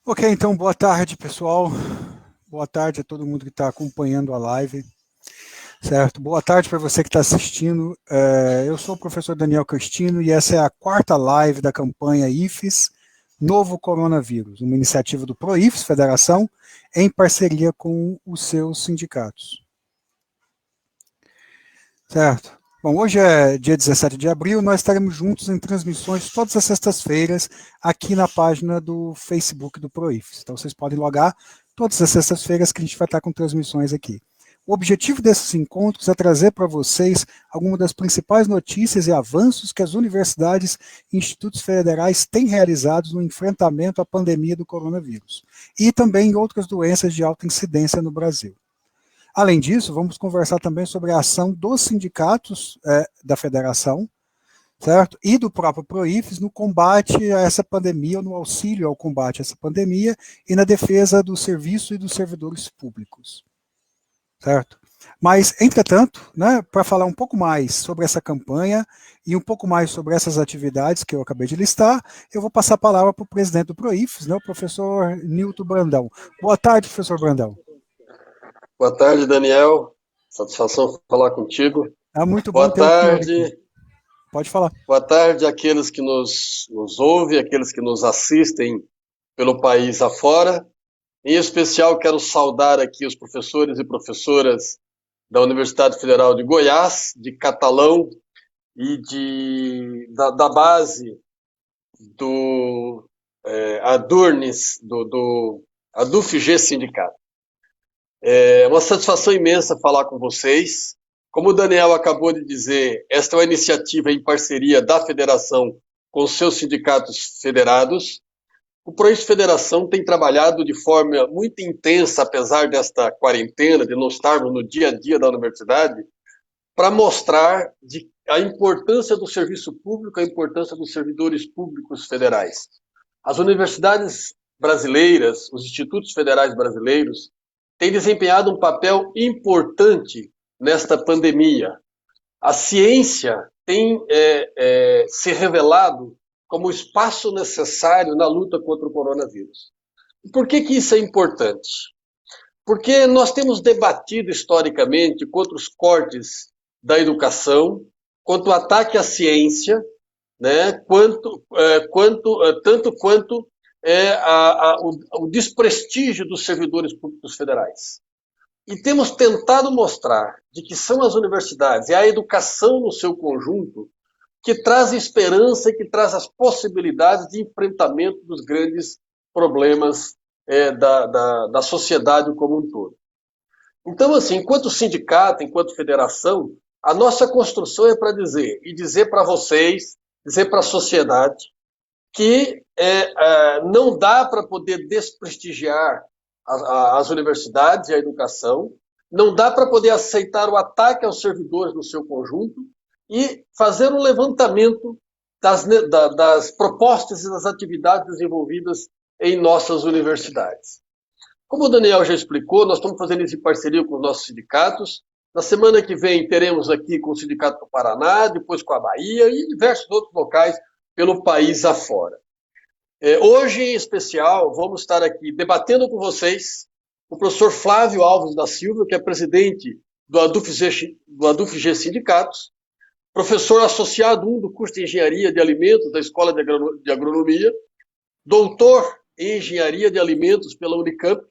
Ok, então boa tarde, pessoal. Boa tarde a todo mundo que está acompanhando a live, certo? Boa tarde para você que está assistindo. Eu sou o professor Daniel Cristino e essa é a quarta live da campanha IFES Novo Coronavírus, uma iniciativa do PROIFES Federação em parceria com os seus sindicatos. Certo? Bom, hoje é dia 17 de abril, nós estaremos juntos em transmissões todas as sextas-feiras aqui na página do Facebook do PROIFES. Então vocês podem logar todas as sextas-feiras que a gente vai estar com transmissões aqui. O objetivo desses encontros é trazer para vocês algumas das principais notícias e avanços que as universidades e institutos federais têm realizados no enfrentamento à pandemia do coronavírus e também em outras doenças de alta incidência no Brasil. Além disso, vamos conversar também sobre a ação dos sindicatos da federação, certo? E do próprio PROIFES no combate a essa pandemia, ou no auxílio ao combate a essa pandemia e na defesa do serviço e dos servidores públicos, certo? Mas, entretanto, né, para falar um pouco mais sobre essa campanha e um pouco mais sobre essas atividades que eu acabei de listar, eu vou passar a palavra para o presidente do PROIFES, né, o professor Nilton Brandão. Boa tarde, professor Brandão. Boa tarde, Daniel. Satisfação falar contigo. É muito bom Boa ter o senhor tarde. aqui. Pode falar. Boa tarde àqueles que nos ouvem, àqueles que nos assistem pelo país afora. Em especial, quero saudar aqui os professores e professoras da Universidade Federal de Goiás, de Catalão e da base do Adurnes, do ADUFG Sindicato. É uma satisfação imensa falar com vocês. Como o Daniel acabou de dizer, esta é uma iniciativa em parceria da federação com os seus sindicatos federados. O PROIFES Federação tem trabalhado de forma muito intensa, apesar desta quarentena, de não estarmos no dia a dia da universidade, para mostrar a importância do serviço público, a importância dos servidores públicos federais. As universidades brasileiras, os institutos federais brasileiros, têm desempenhado um papel importante nesta pandemia. A ciência tem se revelado como o espaço necessário na luta contra o coronavírus. E por que isso é importante? Porque nós temos debatido historicamente contra os cortes da educação, contra o ataque à ciência, né, tanto quanto o desprestígio dos servidores públicos federais. E temos tentado mostrar de que são as universidades e a educação no seu conjunto que traz esperança e que traz as possibilidades de enfrentamento dos grandes problemas da sociedade como um todo. Então, assim, enquanto sindicato, enquanto federação, a nossa construção é para dizer para vocês, dizer para a sociedade, que não dá para poder desprestigiar as universidades e a educação, não dá para poder aceitar o ataque aos servidores no seu conjunto e fazer um levantamento das propostas e das atividades desenvolvidas em nossas universidades. Como o Daniel já explicou, nós estamos fazendo isso em parceria com os nossos sindicatos. Na semana que vem teremos aqui com o Sindicato do Paraná, depois com a Bahia e diversos outros locais pelo país afora. Hoje, em especial, vamos estar aqui debatendo com vocês o professor Flávio Alves da Silva, que é presidente do ADUFG Sindicatos, professor associado 1 do curso de Engenharia de Alimentos da Escola de Agronomia, doutor em Engenharia de Alimentos pela Unicamp,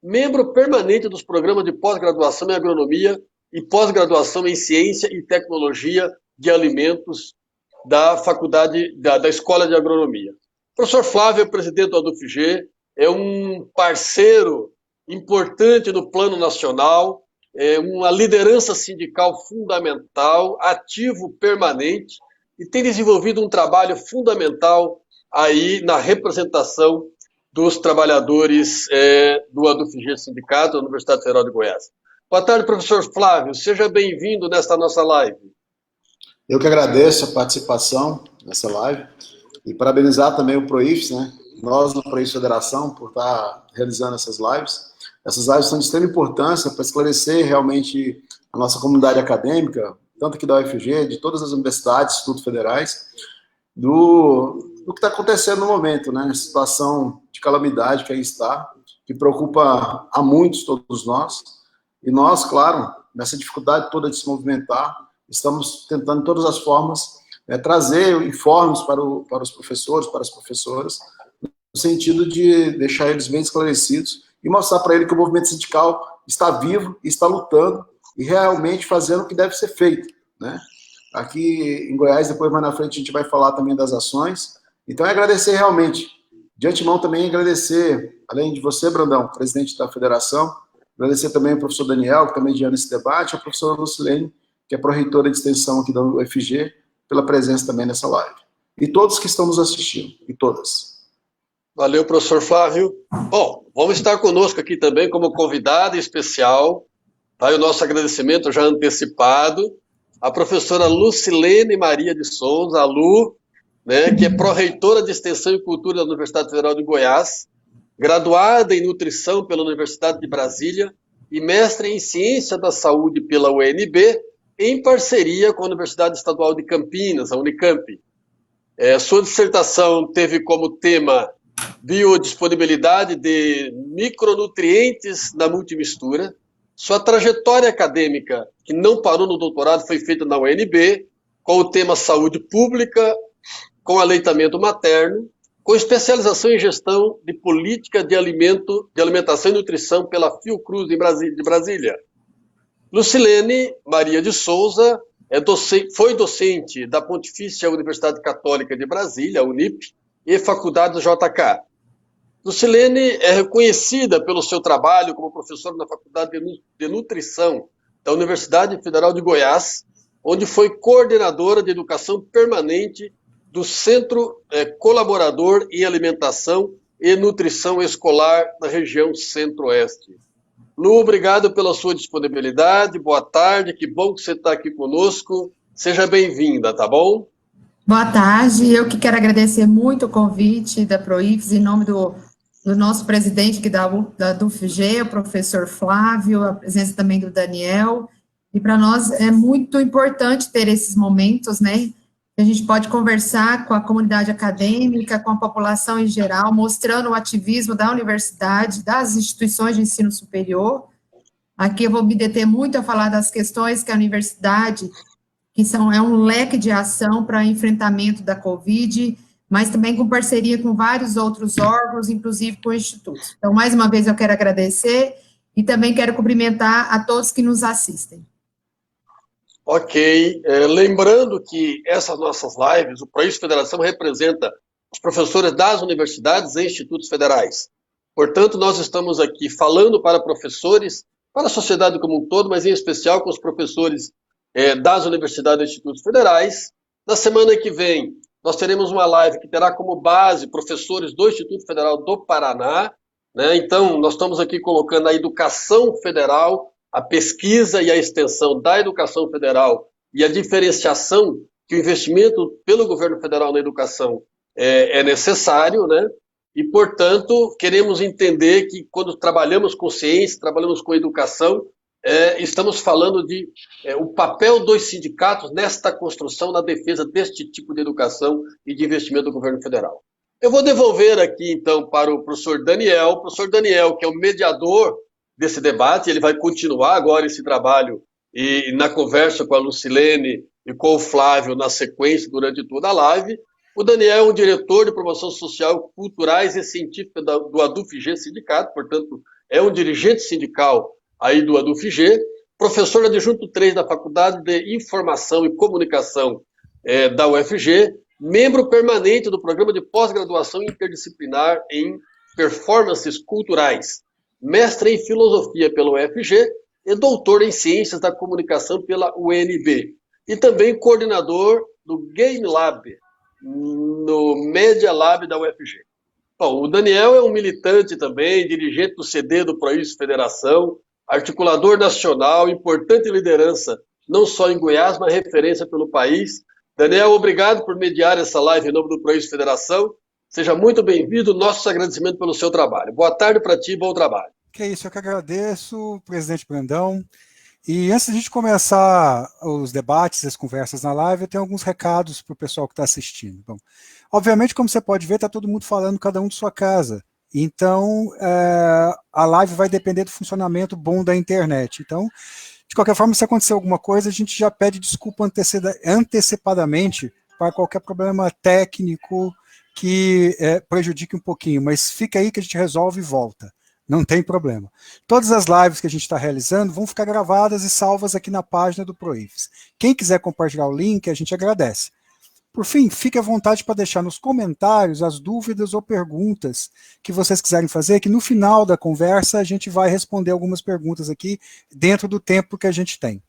membro permanente dos programas de pós-graduação em Agronomia e pós-graduação em Ciência e Tecnologia de Alimentos da Faculdade da Escola de Agronomia. O professor Flávio é presidente do ADUFG, é um parceiro importante no plano nacional, é uma liderança sindical fundamental, ativo permanente, e tem desenvolvido um trabalho fundamental aí na representação dos trabalhadores do ADUFG Sindicato da Universidade Federal de Goiás. Boa tarde, professor Flávio. Seja bem-vindo nesta nossa live. Eu que agradeço a participação nessa live e parabenizar também o PROIFES, né? Nós, no PROIFES Federação, por estar realizando essas lives. Essas lives são de extrema importância para esclarecer realmente a nossa comunidade acadêmica, tanto aqui da UFG, de todas as universidades, institutos federais, do que está acontecendo no momento, né? A situação de calamidade que aí está, que preocupa a muitos, todos nós. E nós, claro, nessa dificuldade toda de se movimentar, estamos tentando de todas as formas trazer informes para os professores, para as professoras, no sentido de deixar eles bem esclarecidos e mostrar para eles que o movimento sindical está vivo, está lutando e realmente fazendo o que deve ser feito, né? Aqui em Goiás, depois mais na frente a gente vai falar também das ações. Então é agradecer realmente, de antemão também agradecer, além de você, Brandão, presidente da federação, agradecer também ao professor Daniel, que está mediando esse debate, a professora Lucilene, que é pró-reitora de extensão aqui da UFG, pela presença também nessa live. E todos que estão nos assistindo, e todas. Valeu, professor Flávio. Bom, vamos estar conosco aqui também como convidada especial, vai o nosso agradecimento já antecipado, a professora Lucilene Maria de Souza, a Lu, né, que é pró-reitora de Extensão e Cultura da Universidade Federal de Goiás, graduada em Nutrição pela Universidade de Brasília e mestre em Ciência da Saúde pela UNB, em parceria com a Universidade Estadual de Campinas, a Unicamp. Sua dissertação teve como tema biodisponibilidade de micronutrientes na multimistura. Sua trajetória acadêmica, que não parou no doutorado, foi feita na UNB, com o tema saúde pública, com aleitamento materno, com especialização em gestão de política de alimentação e nutrição pela Fiocruz de Brasília. Lucilene Maria de Souza foi docente da Pontifícia Universidade Católica de Brasília, UNIP, e Faculdade do JK. Lucilene é reconhecida pelo seu trabalho como professora na Faculdade de Nutrição da Universidade Federal de Goiás, onde foi coordenadora de educação permanente do Centro Colaborador em Alimentação e Nutrição Escolar da região Centro-Oeste. Lu, obrigado pela sua disponibilidade, boa tarde, que bom que você está aqui conosco, seja bem-vinda, tá bom? Boa tarde, eu que quero agradecer muito o convite da PROIFES, em nome do nosso presidente aqui da UFG, o professor Flávio, a presença também do Daniel, e para nós é muito importante ter esses momentos, né, que a gente pode conversar com a comunidade acadêmica, com a população em geral, mostrando o ativismo da universidade, das instituições de ensino superior. Aqui eu vou me deter muito a falar das questões que a universidade, que é um leque de ação para enfrentamento da Covid, mas também com parceria com vários outros órgãos, inclusive com institutos. Então, mais uma vez, eu quero agradecer e também quero cumprimentar a todos que nos assistem. Ok, lembrando que essas nossas lives, o PROIFES Federação representa os professores das universidades e institutos federais. Portanto, nós estamos aqui falando para professores, para a sociedade como um todo, mas em especial com os professores das universidades e institutos federais. Na semana que vem, nós teremos uma live que terá como base professores do Instituto Federal do Paraná, né? Então, nós estamos aqui colocando a educação federal, a pesquisa e a extensão da educação federal e a diferenciação que o investimento pelo governo federal na educação é necessário, né? E, portanto, queremos entender que quando trabalhamos com ciência, trabalhamos com educação, estamos falando de o papel dos sindicatos nesta construção, na defesa deste tipo de educação e de investimento do governo federal. Eu vou devolver aqui, então, para o professor Daniel, que é o mediador desse debate, ele vai continuar agora esse trabalho e na conversa com a Lucilene e com o Flávio na sequência durante toda a live. O Daniel é um diretor de promoção social, culturais e científica do ADUFG Sindicato, portanto, é um dirigente sindical aí do ADUFG, professor adjunto 3 da Faculdade de Informação e Comunicação da UFG, membro permanente do Programa de Pós-Graduação Interdisciplinar em Performances Culturais, mestre em Filosofia pela UFG e doutor em Ciências da Comunicação pela UNB, e também coordenador do Game Lab, no Media Lab da UFG. Bom, o Daniel é um militante também, dirigente do CD do PROIFES Federação, articulador nacional, importante liderança, não só em Goiás, mas referência pelo país. Daniel, obrigado por mediar essa live em nome do PROIFES Federação. Seja muito bem-vindo, nossos agradecimentos pelo seu trabalho. Boa tarde para ti, bom trabalho. Que é isso, eu que agradeço, presidente Brandão. E antes de a gente começar os debates, as conversas na live, eu tenho alguns recados para o pessoal que está assistindo. Bom, obviamente, como você pode ver, está todo mundo falando cada um de sua casa. Então, a live vai depender do funcionamento bom da internet. Então, de qualquer forma, se acontecer alguma coisa, a gente já pede desculpa antecipadamente para qualquer problema técnico que prejudique um pouquinho, mas fica aí que a gente resolve e volta. Não tem problema. Todas as lives que a gente está realizando vão ficar gravadas e salvas aqui na página do ProIFES. Quem quiser compartilhar o link, a gente agradece. Por fim, fique à vontade para deixar nos comentários as dúvidas ou perguntas que vocês quiserem fazer, que no final da conversa a gente vai responder algumas perguntas aqui dentro do tempo que a gente tem.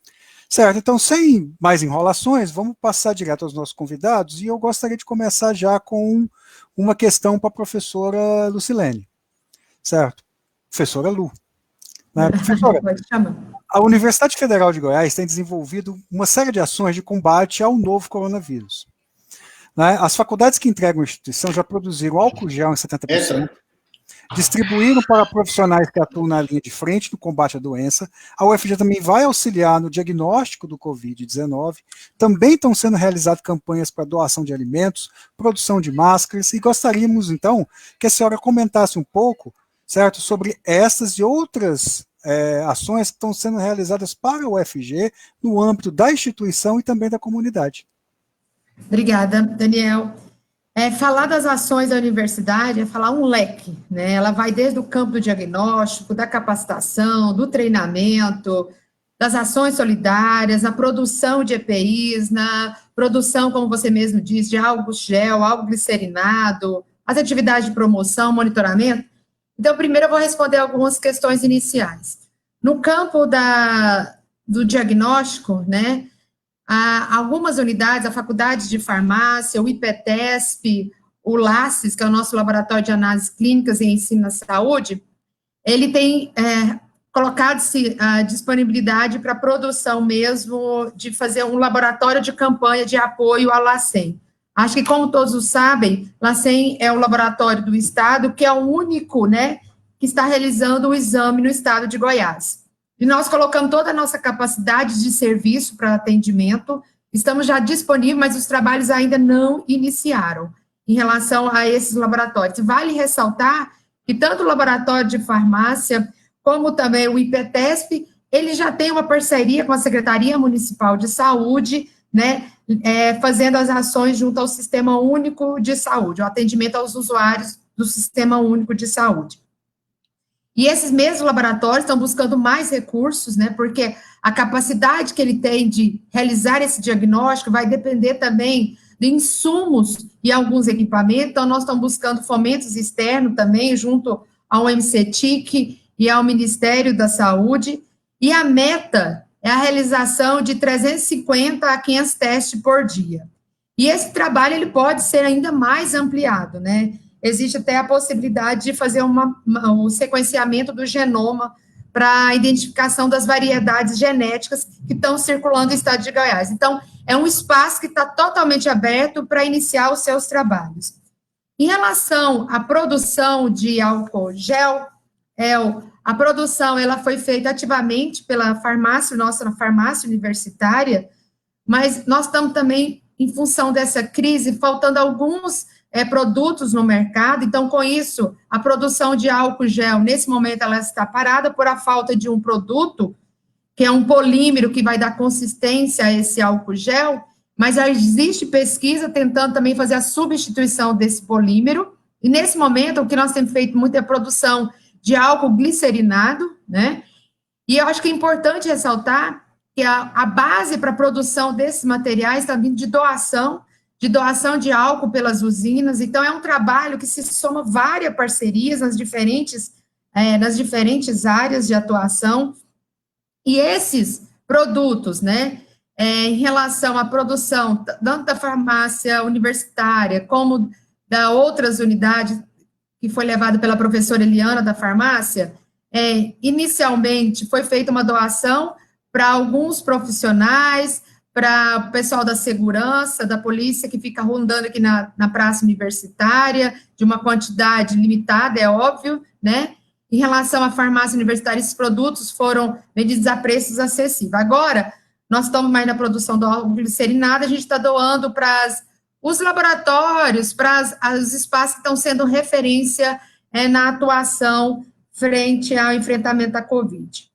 Certo, então sem mais enrolações, vamos passar direto aos nossos convidados e eu gostaria de começar já com uma questão para a professora Lucilene. Certo? Professora Lu. Né? Professora, a Universidade Federal de Goiás tem desenvolvido uma série de ações de combate ao novo coronavírus. Né? As faculdades que entregam a instituição já produziram álcool gel em 70%, distribuíram para profissionais que atuam na linha de frente no combate à doença. A UFG também vai auxiliar no diagnóstico do Covid-19. Também estão sendo realizadas campanhas para doação de alimentos, produção de máscaras, e gostaríamos, então, que a senhora comentasse um pouco, certo, sobre essas e outras ações que estão sendo realizadas para a UFG no âmbito da instituição e também da comunidade. Obrigada, Daniel. Falar das ações da universidade é falar um leque, né? Ela vai desde o campo do diagnóstico, da capacitação, do treinamento, das ações solidárias, a produção de EPIs, na produção, como você mesmo disse, de álcool gel, álcool glicerinado, as atividades de promoção, monitoramento. Então, primeiro eu vou responder algumas questões iniciais. No campo do diagnóstico, né, há algumas unidades, a Faculdade de Farmácia, o IPETESP, o LACES, que é o nosso Laboratório de Análises Clínicas e Ensino na Saúde, ele tem colocado-se a disponibilidade para a produção mesmo de fazer um laboratório de campanha de apoio à LACEN. Acho que, como todos sabem, LACEN é o laboratório do Estado, que é o único, né, que está realizando o exame no Estado de Goiás. E nós colocamos toda a nossa capacidade de serviço para atendimento, estamos já disponíveis, mas os trabalhos ainda não iniciaram em relação a esses laboratórios. Vale ressaltar que tanto o laboratório de farmácia, como também o IPETESP, ele já tem uma parceria com a Secretaria Municipal de Saúde, né, fazendo as ações junto ao Sistema Único de Saúde, o atendimento aos usuários do Sistema Único de Saúde. E esses mesmos laboratórios estão buscando mais recursos, né, porque a capacidade que ele tem de realizar esse diagnóstico vai depender também de insumos e alguns equipamentos, então nós estamos buscando fomentos externos também, junto ao MCTIC e ao Ministério da Saúde, e a meta é a realização de 350 a 500 testes por dia. E esse trabalho, ele pode ser ainda mais ampliado, né? Existe até a possibilidade de fazer um sequenciamento do genoma para a identificação das variedades genéticas que estão circulando no estado de Goiás. Então, é um espaço que está totalmente aberto para iniciar os seus trabalhos. Em relação à produção de álcool gel, a produção ela foi feita ativamente pela farmácia, nossa farmácia universitária, mas nós estamos também, em função dessa crise, faltando alguns produtos no mercado, então, com isso, a produção de álcool gel, nesse momento, ela está parada por a falta de um produto, que é um polímero que vai dar consistência a esse álcool gel, mas já existe pesquisa tentando também fazer a substituição desse polímero, e nesse momento, o que nós temos feito muito é a produção de álcool glicerinado, né, e eu acho que é importante ressaltar que a base para a produção desses materiais está vindo de doação de álcool pelas usinas, então é um trabalho que se soma várias parcerias nas diferentes áreas de atuação, e esses produtos, né, em relação à produção, tanto da farmácia universitária, como da outras unidades, que foi levada pela professora Eliana da farmácia, inicialmente foi feita uma doação para alguns profissionais, para o pessoal da segurança, da polícia, que fica rondando aqui na praça universitária, de uma quantidade limitada, é óbvio, né? em relação à farmácia universitária, esses produtos foram vendidos a preços acessíveis. Agora, nós estamos mais na produção do álcool glicerinado, a gente está doando para os laboratórios, para os espaços que estão sendo referência na atuação frente ao enfrentamento da Covid.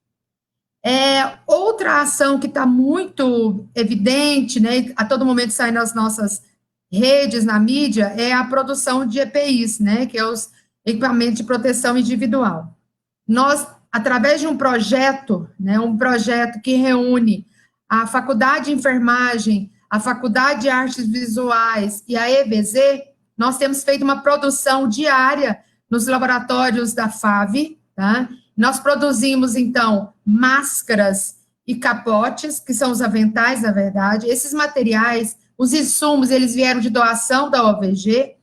Outra ação que está muito evidente, né, a todo momento sai nas nossas redes, na mídia, é a produção de EPIs, né, que é os equipamentos de proteção individual. Nós, através de um projeto, né, um projeto que reúne a Faculdade de Enfermagem, a Faculdade de Artes Visuais e a EBZ, nós temos feito uma produção diária nos laboratórios da FAV, tá? Nós produzimos, então, máscaras e capotes, que são os aventais, na verdade. Esses materiais, os insumos, eles vieram de doação da OVG.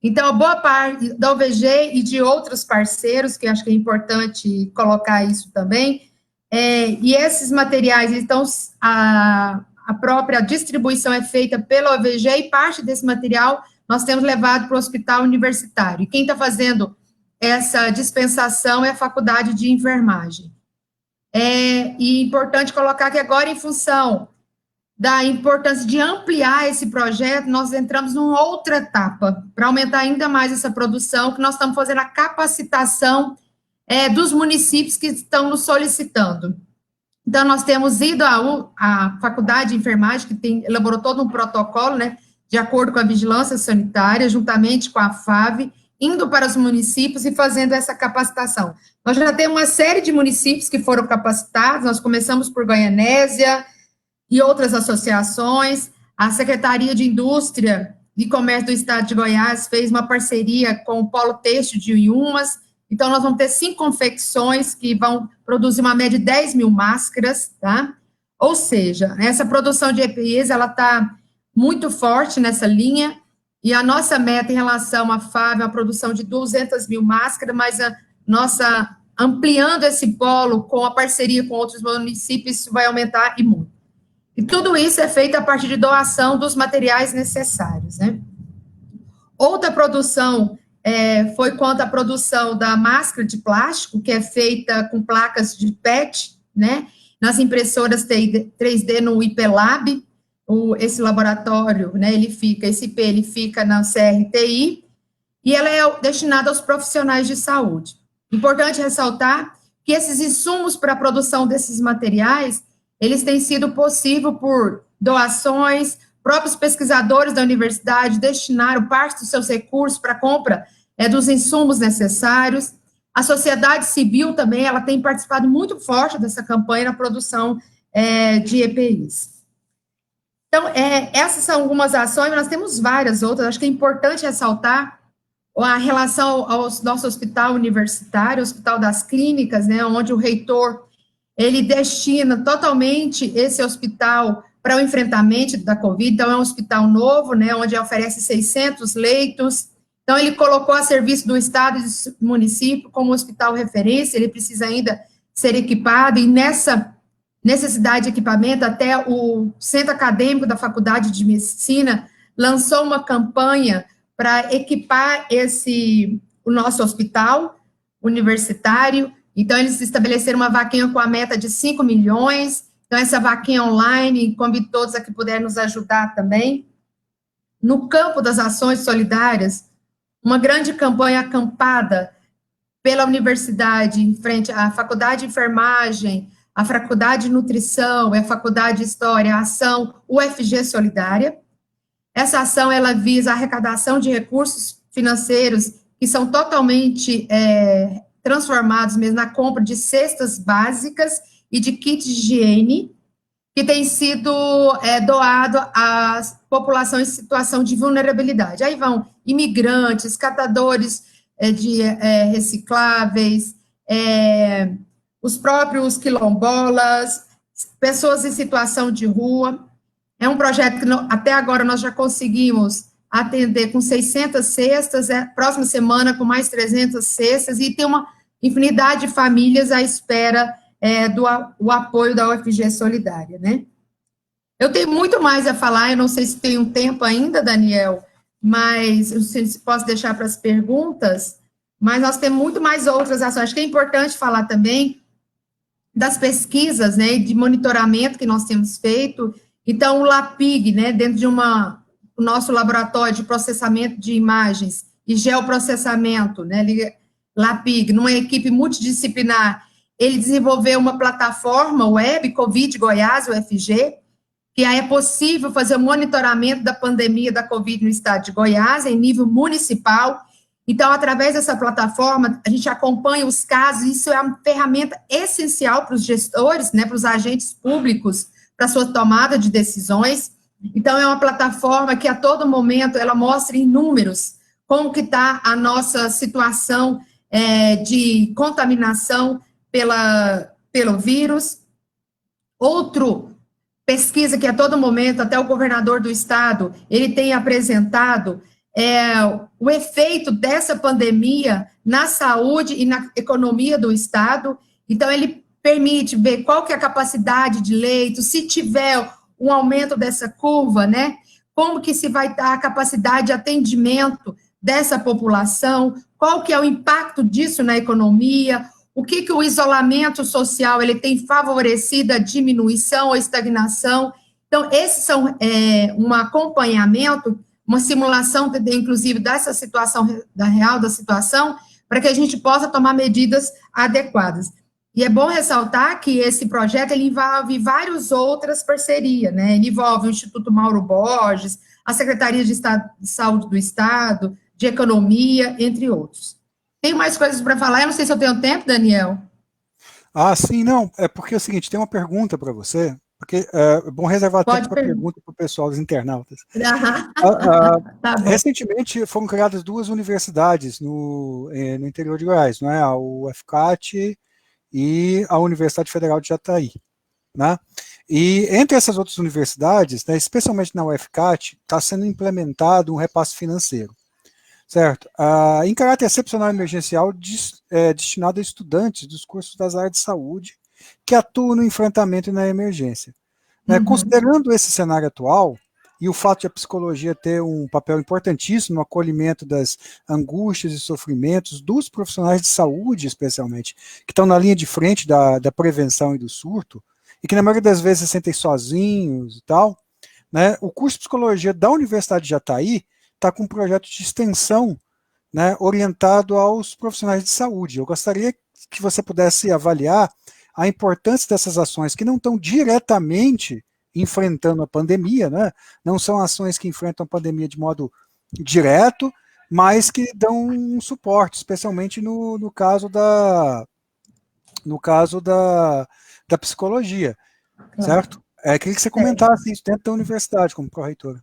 Então, a boa parte da OVG e de outros parceiros, que acho que é importante colocar isso também, e esses materiais, então, a própria distribuição é feita pela OVG e parte desse material nós temos levado para o hospital universitário. E quem está fazendo essa dispensação é a Faculdade de Enfermagem. E é importante colocar que agora, em função da importância de ampliar esse projeto, nós entramos numa outra etapa, para aumentar ainda mais essa produção, que nós estamos fazendo a capacitação dos municípios que estão nos solicitando. Então, nós temos ido à Faculdade de Enfermagem, que elaborou todo um protocolo, né, de acordo com a vigilância sanitária, juntamente com a FAV, indo para os municípios e fazendo essa capacitação. Nós já temos uma série de municípios que foram capacitados, nós começamos por Goianésia e outras associações. A Secretaria de Indústria e Comércio do Estado de Goiás fez uma parceria com o Polo Têxtil de Uiumas. Então, nós vamos ter 5 confecções que vão produzir uma média de 10 mil máscaras, tá? Ou seja, essa produção de EPIs, ela está muito forte nessa linha, e a nossa meta em relação à FAV é uma produção de 200 mil máscaras, mas a nossa, ampliando esse polo com a parceria com outros municípios, isso vai aumentar e muito. E tudo isso é feito a partir de doação dos materiais necessários, né? Outra produção foi quanto à produção da máscara de plástico, que é feita com placas de PET, né? Nas impressoras 3D no IPLab, esse laboratório, né, esse IP, ele fica na CRTI, e ela é destinada aos profissionais de saúde. Importante ressaltar que esses insumos para a produção desses materiais, eles têm sido possível por doações, próprios pesquisadores da universidade destinaram parte dos seus recursos para a compra dos insumos necessários. A sociedade civil também, ela tem participado muito forte dessa campanha na produção de EPIs. Então, essas são algumas ações, mas nós temos várias outras. Acho que é importante ressaltar a relação ao nosso hospital universitário, o Hospital das Clínicas, né, onde o reitor, ele destina totalmente esse hospital para o enfrentamento da Covid. Então, é um hospital novo, né, onde oferece 600 leitos. Então, ele colocou a serviço do Estado e do município como hospital referência, ele precisa ainda ser equipado, e nessa necessidade de equipamento, até o Centro Acadêmico da Faculdade de Medicina lançou uma campanha para equipar o nosso hospital universitário. Então, eles estabeleceram uma vaquinha com a meta de 5 milhões, então essa vaquinha online, convido todos a que puderem nos ajudar também. No campo das ações solidárias, uma grande campanha acampada pela universidade, em frente à Faculdade de Enfermagem, a Faculdade de Nutrição e a Faculdade de História, a ação UFG Solidária. Essa ação, ela visa a arrecadação de recursos financeiros que são totalmente transformados mesmo na compra de cestas básicas e de kits de higiene, que tem sido doado às populações em situação de vulnerabilidade. Aí vão imigrantes, catadores de recicláveis, os próprios quilombolas, pessoas em situação de rua. É um projeto que até agora nós já conseguimos atender com 600 cestas, próxima semana com mais 300 cestas, e tem uma infinidade de famílias à espera do apoio da UFG Solidária, né? Eu tenho muito mais a falar, eu não sei se tem um tempo ainda, Daniel, mas eu não sei se posso deixar para as perguntas, mas nós temos muito mais outras ações. Acho que é importante falar também das pesquisas, né, de monitoramento que nós temos feito. Então, o LAPIG, né, dentro de o nosso laboratório de processamento de imagens e geoprocessamento, né, LAPIG, numa equipe multidisciplinar, ele desenvolveu uma plataforma web, Covid Goiás, UFG, que aí é possível fazer o monitoramento da pandemia da Covid no estado de Goiás, em nível municipal. Então, através dessa plataforma, a gente acompanha os casos, isso é uma ferramenta essencial para os gestores, né, para os agentes públicos, para a sua tomada de decisões. Então, é uma plataforma que, a todo momento, ela mostra em números como que está a nossa situação de contaminação pelo vírus. Outro pesquisa que, a todo momento, até o governador do estado, ele tem apresentado o efeito dessa pandemia na saúde e na economia do estado. Então, ele permite ver qual que é a capacidade de leitos, se tiver um aumento dessa curva, né, como que se vai estar a capacidade de atendimento dessa população, qual que é o impacto disso na economia, o que o isolamento social ele tem favorecido a diminuição ou estagnação. Então, esses são um acompanhamento, uma simulação, inclusive, dessa situação, da real da situação, para que a gente possa tomar medidas adequadas. E é bom ressaltar que esse projeto ele envolve várias outras parcerias, né? Ele envolve o Instituto Mauro Borges, a Secretaria de Saúde do Estado, de Economia, entre outros. Tem mais coisas para falar? Eu não sei se eu tenho tempo, Daniel. Ah, sim, não. É porque é o seguinte, tem uma pergunta para você, porque é bom reservar tempo para pergunta para o pessoal dos internautas. Tá bom. Recentemente foram criadas 2 universidades no interior de Goiás, não é? A UFCAT e a Universidade Federal de Jataí, né? E entre essas outras universidades, né, especialmente na UFCAT, está sendo implementado um repasse financeiro, certo? Em caráter excepcional e emergencial, destinado a estudantes dos cursos das áreas de saúde que atuam no enfrentamento e na emergência. Né? Considerando esse cenário atual, e o fato de a psicologia ter um papel importantíssimo no acolhimento das angústias e sofrimentos dos profissionais de saúde, especialmente, que estão na linha de frente da prevenção e do surto, e que na maioria das vezes se sentem sozinhos e tal, né? O curso de psicologia da Universidade de Jataí está com um projeto de extensão, né, orientado aos profissionais de saúde. Eu gostaria que você pudesse avaliar a importância dessas ações que não estão diretamente enfrentando a pandemia, né? Não são ações que enfrentam a pandemia de modo direto, mas que dão um suporte, especialmente no caso da psicologia, certo? Queria que você comentasse isso dentro da universidade, como pró-reitora.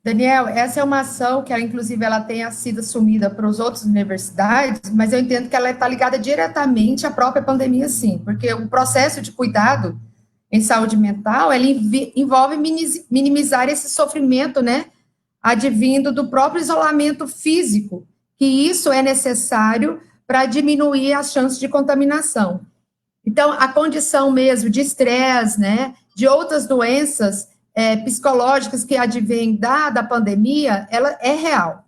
Daniel, essa é uma ação que, inclusive, ela tenha sido assumida para as outras universidades, mas eu entendo que ela está ligada diretamente à própria pandemia, sim, porque o processo de cuidado em saúde mental, ele envolve minimizar esse sofrimento, né, advindo do próprio isolamento físico, que isso é necessário para diminuir as chances de contaminação. Então, a condição mesmo de estresse, né, de outras doenças psicológicas que advêm da pandemia, ela é real.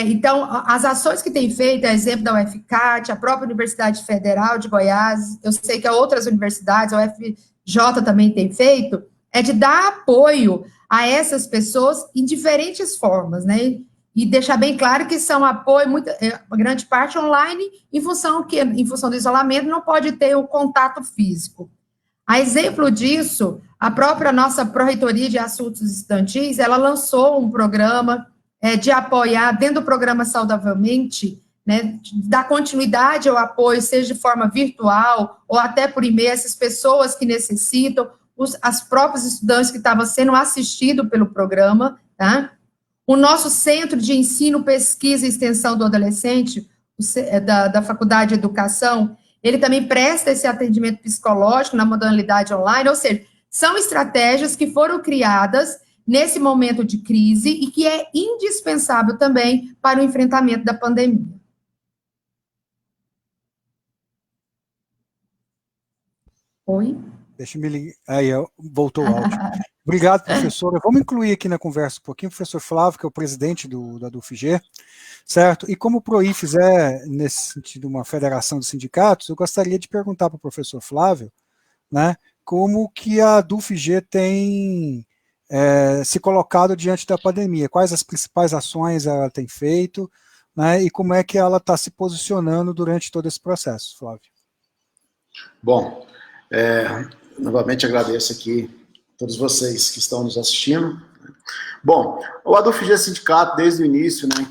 Então, as ações que tem feito, a exemplo da UFCAT, a própria Universidade Federal de Goiás, eu sei que outras universidades, a UFJ também tem feito, é de dar apoio a essas pessoas em diferentes formas, né? E deixar bem claro que são apoio, grande parte online, em função do isolamento, não pode ter o contato físico. A exemplo disso, a própria nossa Pró-Reitoria de Assuntos Estudantis, ela lançou um programa de apoiar, dentro do programa Saudavelmente, né, dar continuidade ao apoio, seja de forma virtual ou até por e-mail, essas pessoas que necessitam, as próprias estudantes que estavam sendo assistidos pelo programa, tá? O nosso Centro de Ensino, Pesquisa e Extensão do Adolescente, da Faculdade de Educação, ele também presta esse atendimento psicológico na modalidade online, ou seja, são estratégias que foram criadas nesse momento de crise e que é indispensável também para o enfrentamento da pandemia. Oi? Deixa-me ligar. Aí, voltou o áudio. Obrigado, professora. Vamos incluir aqui na conversa um pouquinho o professor Flávio, que é o presidente da DUFG, certo? E como o PROIFES é, nesse sentido, uma federação de sindicatos, eu gostaria de perguntar para o professor Flávio, né, como que a DUFG tem se colocado diante da pandemia, quais as principais ações ela tem feito, né, e como é que ela está se posicionando durante todo esse processo, Flávio. Bom, novamente agradeço aqui a todos vocês que estão nos assistindo. Bom, o ADUFG Sindicato, desde o início, né,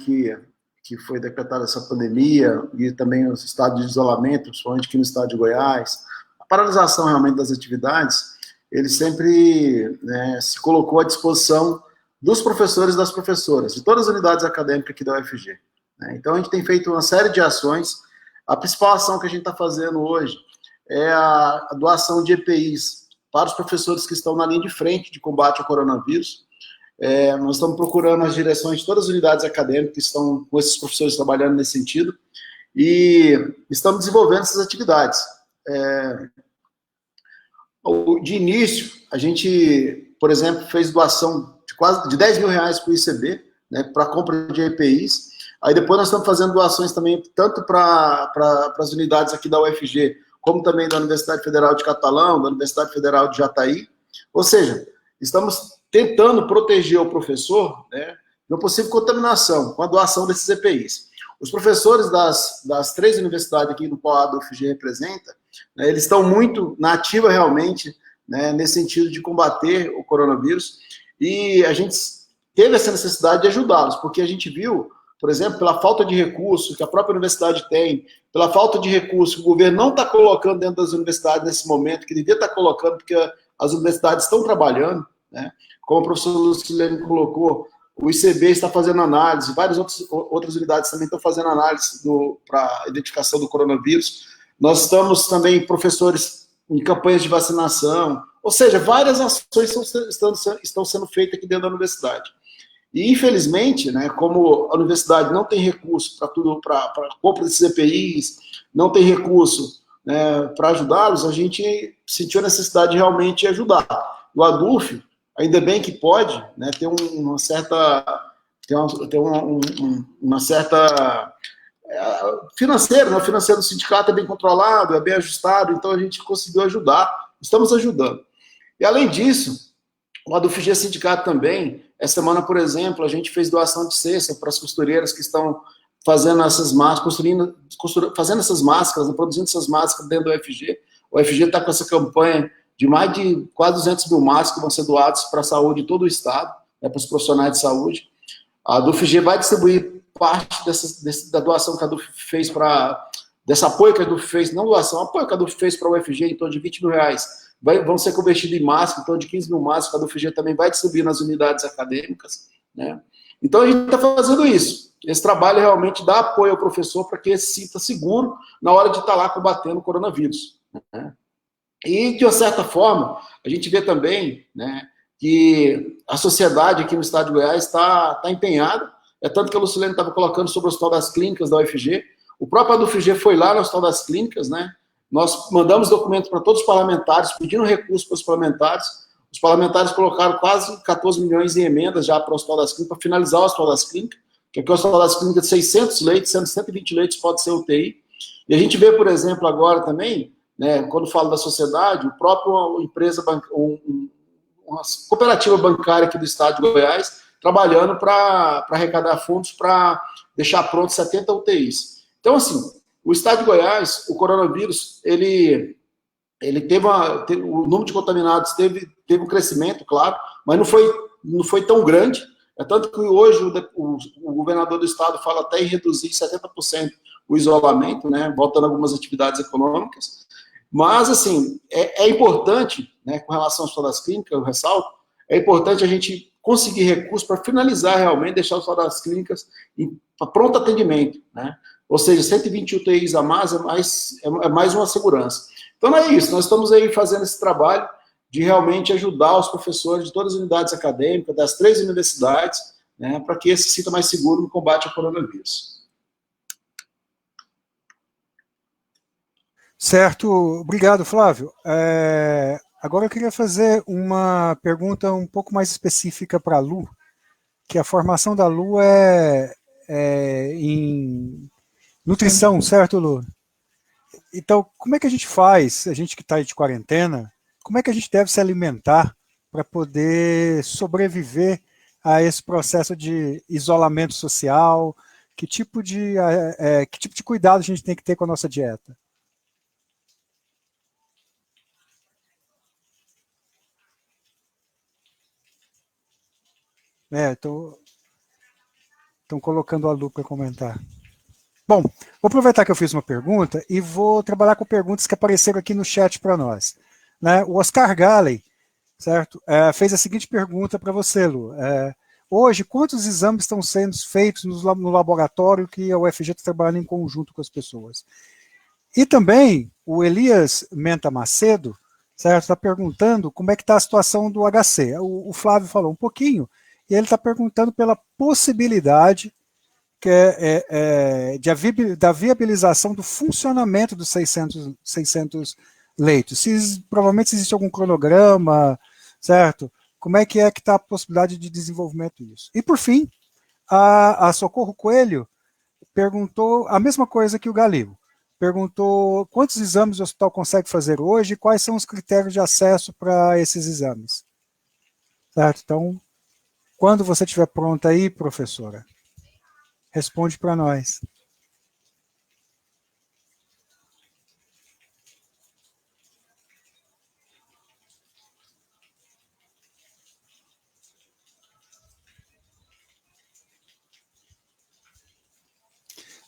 que foi decretada essa pandemia, e também os estados de isolamento, principalmente aqui no estado de Goiás, a paralisação realmente das atividades, ele sempre, né, se colocou à disposição dos professores e das professoras, de todas as unidades acadêmicas aqui da UFG. Né? Então, a gente tem feito uma série de ações. A principal ação que a gente está fazendo hoje é a doação de EPIs para os professores que estão na linha de frente de combate ao coronavírus. Nós estamos procurando as direções de todas as unidades acadêmicas que estão com esses professores trabalhando nesse sentido e estamos desenvolvendo essas atividades. De início, a gente, por exemplo, fez doação de 10 mil reais para o ICB, né, para a compra de EPIs. Aí depois nós estamos fazendo doações também, tanto para as unidades aqui da UFG, como também da Universidade Federal de Catalão, da Universidade Federal de Jataí. Ou seja, estamos tentando proteger o professor, né, de uma possível contaminação com a doação desses EPIs. Os professores das 3 universidades aqui no qual a UFG representa, né, eles estão muito na ativa realmente, né, nesse sentido de combater o coronavírus, e a gente teve essa necessidade de ajudá-los, porque a gente viu, por exemplo, pela falta de recursos que a própria universidade tem, pela falta de recursos que o governo não está colocando dentro das universidades nesse momento, que devia estar colocando, porque as universidades estão trabalhando, né? Como o professor Lucilene colocou, o ICB está fazendo análise, várias outras unidades também estão fazendo análise para a identificação do coronavírus. Nós estamos também, professores, em campanhas de vacinação, ou seja, várias ações estão sendo feitas aqui dentro da universidade. E, infelizmente, né, como a universidade não tem recurso para compra desses EPIs, não tem recurso, né, para ajudá-los, a gente sentiu a necessidade de realmente ajudar. O ADUF, ainda bem que pode, né, ter uma certa financeiro, né, o financeiro do sindicato é bem controlado, é bem ajustado, então a gente conseguiu ajudar, estamos ajudando. E, além disso, o ADUFG Sindicato também, essa semana, por exemplo, a gente fez doação de cesta para as costureiras que estão fazendo essas máscaras, fazendo essas máscaras, produzindo essas máscaras dentro do UFG. O UFG está com essa campanha de mais de quase 200 mil máscaras que vão ser doadas para a saúde de todo o estado, né, para os profissionais de saúde. A DUFG vai distribuir parte da doação que a DUF fez desse apoio que a DUF fez, não doação, apoio que a DUF fez para o UFG em torno de 20 mil reais. Vão ser convertidos em máscaras, em torno de 15 mil máscaras, que a DUFG também vai distribuir nas unidades acadêmicas, né? Então a gente está fazendo isso. Esse trabalho realmente dá apoio ao professor para que ele se sinta seguro na hora de estar lá combatendo o coronavírus, né? E, de uma certa forma, a gente vê também, né, que a sociedade aqui no estado de Goiás está empenhada, tanto que a Lucilene estava colocando sobre o Hospital das Clínicas da UFG, o próprio ADUFG foi lá no Hospital das Clínicas, né, nós mandamos documento para todos os parlamentares, pedindo recurso para os parlamentares colocaram quase 14 milhões em emendas já para o Hospital das Clínicas, para finalizar o Hospital das Clínicas, que aqui o Hospital das Clínicas de 600 leitos, sendo 120 leitos pode ser UTI, e a gente vê, por exemplo, agora também, né, quando falo da sociedade, o próprio empresa, uma cooperativa bancária aqui do estado de Goiás, trabalhando para arrecadar fundos para deixar pronto 70 UTIs. Então, assim, o estado de Goiás, o coronavírus, ele teve o número de contaminados teve um crescimento, claro, mas não foi tão grande. É tanto que hoje o governador do estado fala até em reduzir 70% o isolamento, né, voltando a algumas atividades econômicas. Mas, assim, é importante, né, com relação ao Hospital das Clínicas, eu ressalto, é importante a gente conseguir recursos para finalizar realmente, deixar o Hospital das Clínicas para pronto atendimento, né? Ou seja, 120 UTIs a mais é mais uma segurança. Então, é isso, nós estamos aí fazendo esse trabalho de realmente ajudar os professores de todas as unidades acadêmicas, das 3 universidades, né, para que eles se sintam mais seguros no combate ao coronavírus. Certo, obrigado, Flávio. Agora eu queria fazer uma pergunta um pouco mais específica para a Lu, que a formação da Lu é em nutrição, certo, Lu? Então, como é que a gente faz, a gente que está aí de quarentena, como é que a gente deve se alimentar para poder sobreviver a esse processo de isolamento social? Que tipo de cuidado a gente tem que ter com a nossa dieta? Estão colocando a Lu para comentar. Bom, vou aproveitar que eu fiz uma pergunta e vou trabalhar com perguntas que apareceram aqui no chat para nós. Né? O Oscar Galley, certo? Fez a seguinte pergunta para você, Lu. Hoje, quantos exames estão sendo feitos no laboratório que a UFG está trabalhando em conjunto com as pessoas? E também o Elias Menta Macedo, certo? Está perguntando como é que está a situação do HC. O Flávio falou um pouquinho, e ele está perguntando pela possibilidade da viabilização do funcionamento dos 600 leitos. Provavelmente se existe algum cronograma, certo? Como é que está a possibilidade de desenvolvimento disso? E, por fim, a Socorro Coelho perguntou a mesma coisa que o Galil. Perguntou quantos exames o hospital consegue fazer hoje e quais são os critérios de acesso para esses exames. Certo? Então, quando você estiver pronta aí, professora, responde para nós.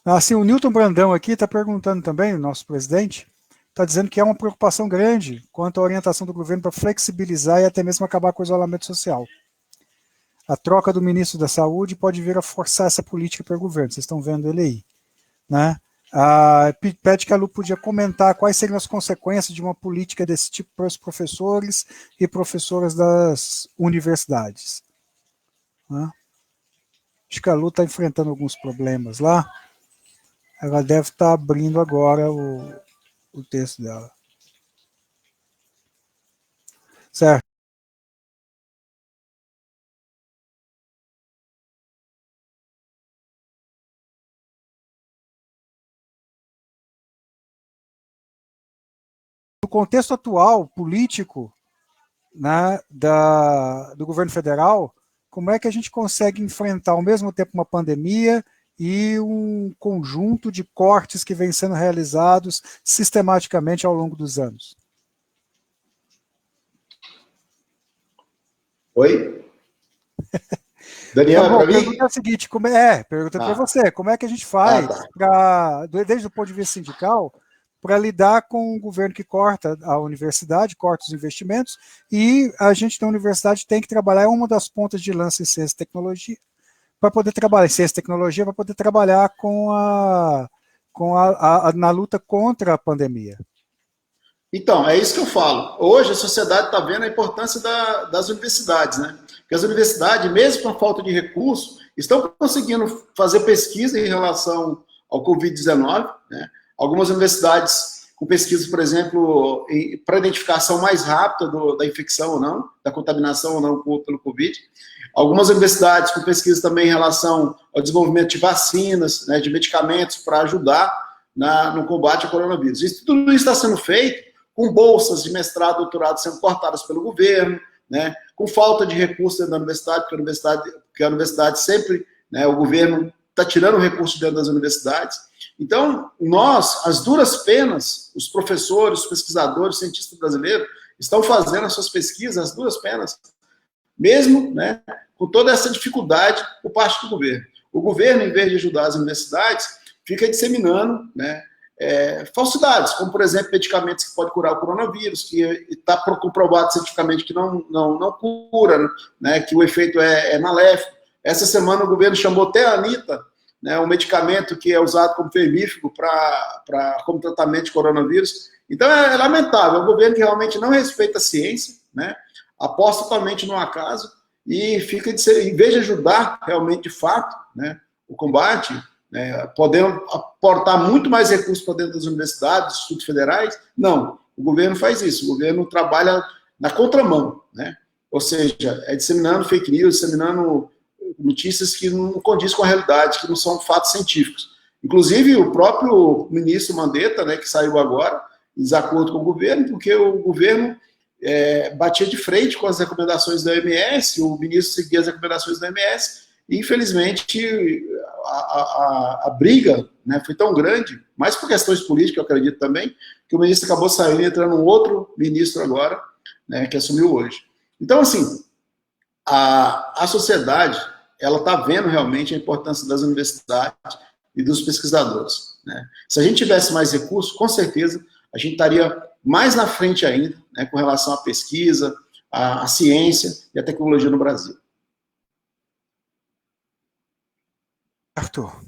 Assim, o Newton Brandão aqui está perguntando também, o nosso presidente, está dizendo que é uma preocupação grande quanto à orientação do governo para flexibilizar e até mesmo acabar com o isolamento social. A troca do ministro da Saúde pode vir a forçar essa política para o governo, vocês estão vendo ele aí. Né? Pede que a Lu podia comentar quais seriam as consequências de uma política desse tipo para os professores e professoras das universidades. Né? Acho que a Lu está enfrentando alguns problemas lá. Ela deve estar abrindo agora o texto dela. Certo. No contexto atual, político, né, do governo federal, como é que a gente consegue enfrentar ao mesmo tempo uma pandemia e um conjunto de cortes que vem sendo realizados sistematicamente ao longo dos anos? Oi? Daniel, Tá bom, para mim? pergunta é a seguinte, pergunta para você, como é que a gente faz, desde o ponto de vista sindical, para lidar com um governo que corta a universidade, corta os investimentos, e a gente da universidade tem que trabalhar, é uma das pontas de lança em ciência e tecnologia, para poder trabalhar em ciência e tecnologia, para poder trabalhar na luta contra a pandemia. Então, é isso que eu falo. Hoje a sociedade está vendo a importância das universidades, né? Porque as universidades, mesmo com a falta de recursos, estão conseguindo fazer pesquisa em relação ao Covid-19, né? Algumas universidades com pesquisas, por exemplo, para identificação mais rápida da infecção ou não, da contaminação ou não pelo Covid. Algumas universidades com pesquisa também em relação ao desenvolvimento de vacinas, né, de medicamentos para ajudar no combate ao coronavírus. Tudo isso está sendo feito com bolsas de mestrado, doutorado sendo cortadas pelo governo, né, com falta de recursos dentro da universidade, porque a universidade sempre, né, o governo está tirando recursos dentro das universidades. Então, as duras penas, os professores, os pesquisadores, os cientistas brasileiros, estão fazendo as suas pesquisas, as duras penas, mesmo, né, com toda essa dificuldade por parte do governo. O governo, em vez de ajudar as universidades, fica disseminando, né, falsidades, como, por exemplo, medicamentos que podem curar o coronavírus, que está comprovado cientificamente que não cura, né, que o efeito é maléfico. Essa semana o governo chamou até a Anitta, né, um medicamento que é usado como vermífugo como tratamento de coronavírus. Então é lamentável, é um governo que realmente não respeita a ciência, né, aposta totalmente no acaso e fica em vez de ajudar realmente de fato, né, o combate, né, podendo aportar muito mais recursos para dentro das universidades, dos institutos federais, não. O governo faz isso, o governo trabalha na contramão, né? Ou seja, disseminando fake news, disseminando notícias que não condiz com a realidade, que não são fatos científicos. Inclusive, o próprio ministro Mandetta, né, que saiu agora, em desacordo com o governo, porque o governo batia de frente com as recomendações da OMS, o ministro seguia as recomendações da OMS, e infelizmente a briga, né, foi tão grande, mais por questões políticas, eu acredito também, que o ministro acabou saindo e entrando um outro ministro agora, né, que assumiu hoje. Então, assim, a sociedade, ela está vendo realmente a importância das universidades e dos pesquisadores, né? Se a gente tivesse mais recursos, com certeza, a gente estaria mais na frente ainda, né, com relação à pesquisa, à ciência e à tecnologia no Brasil. Arthur,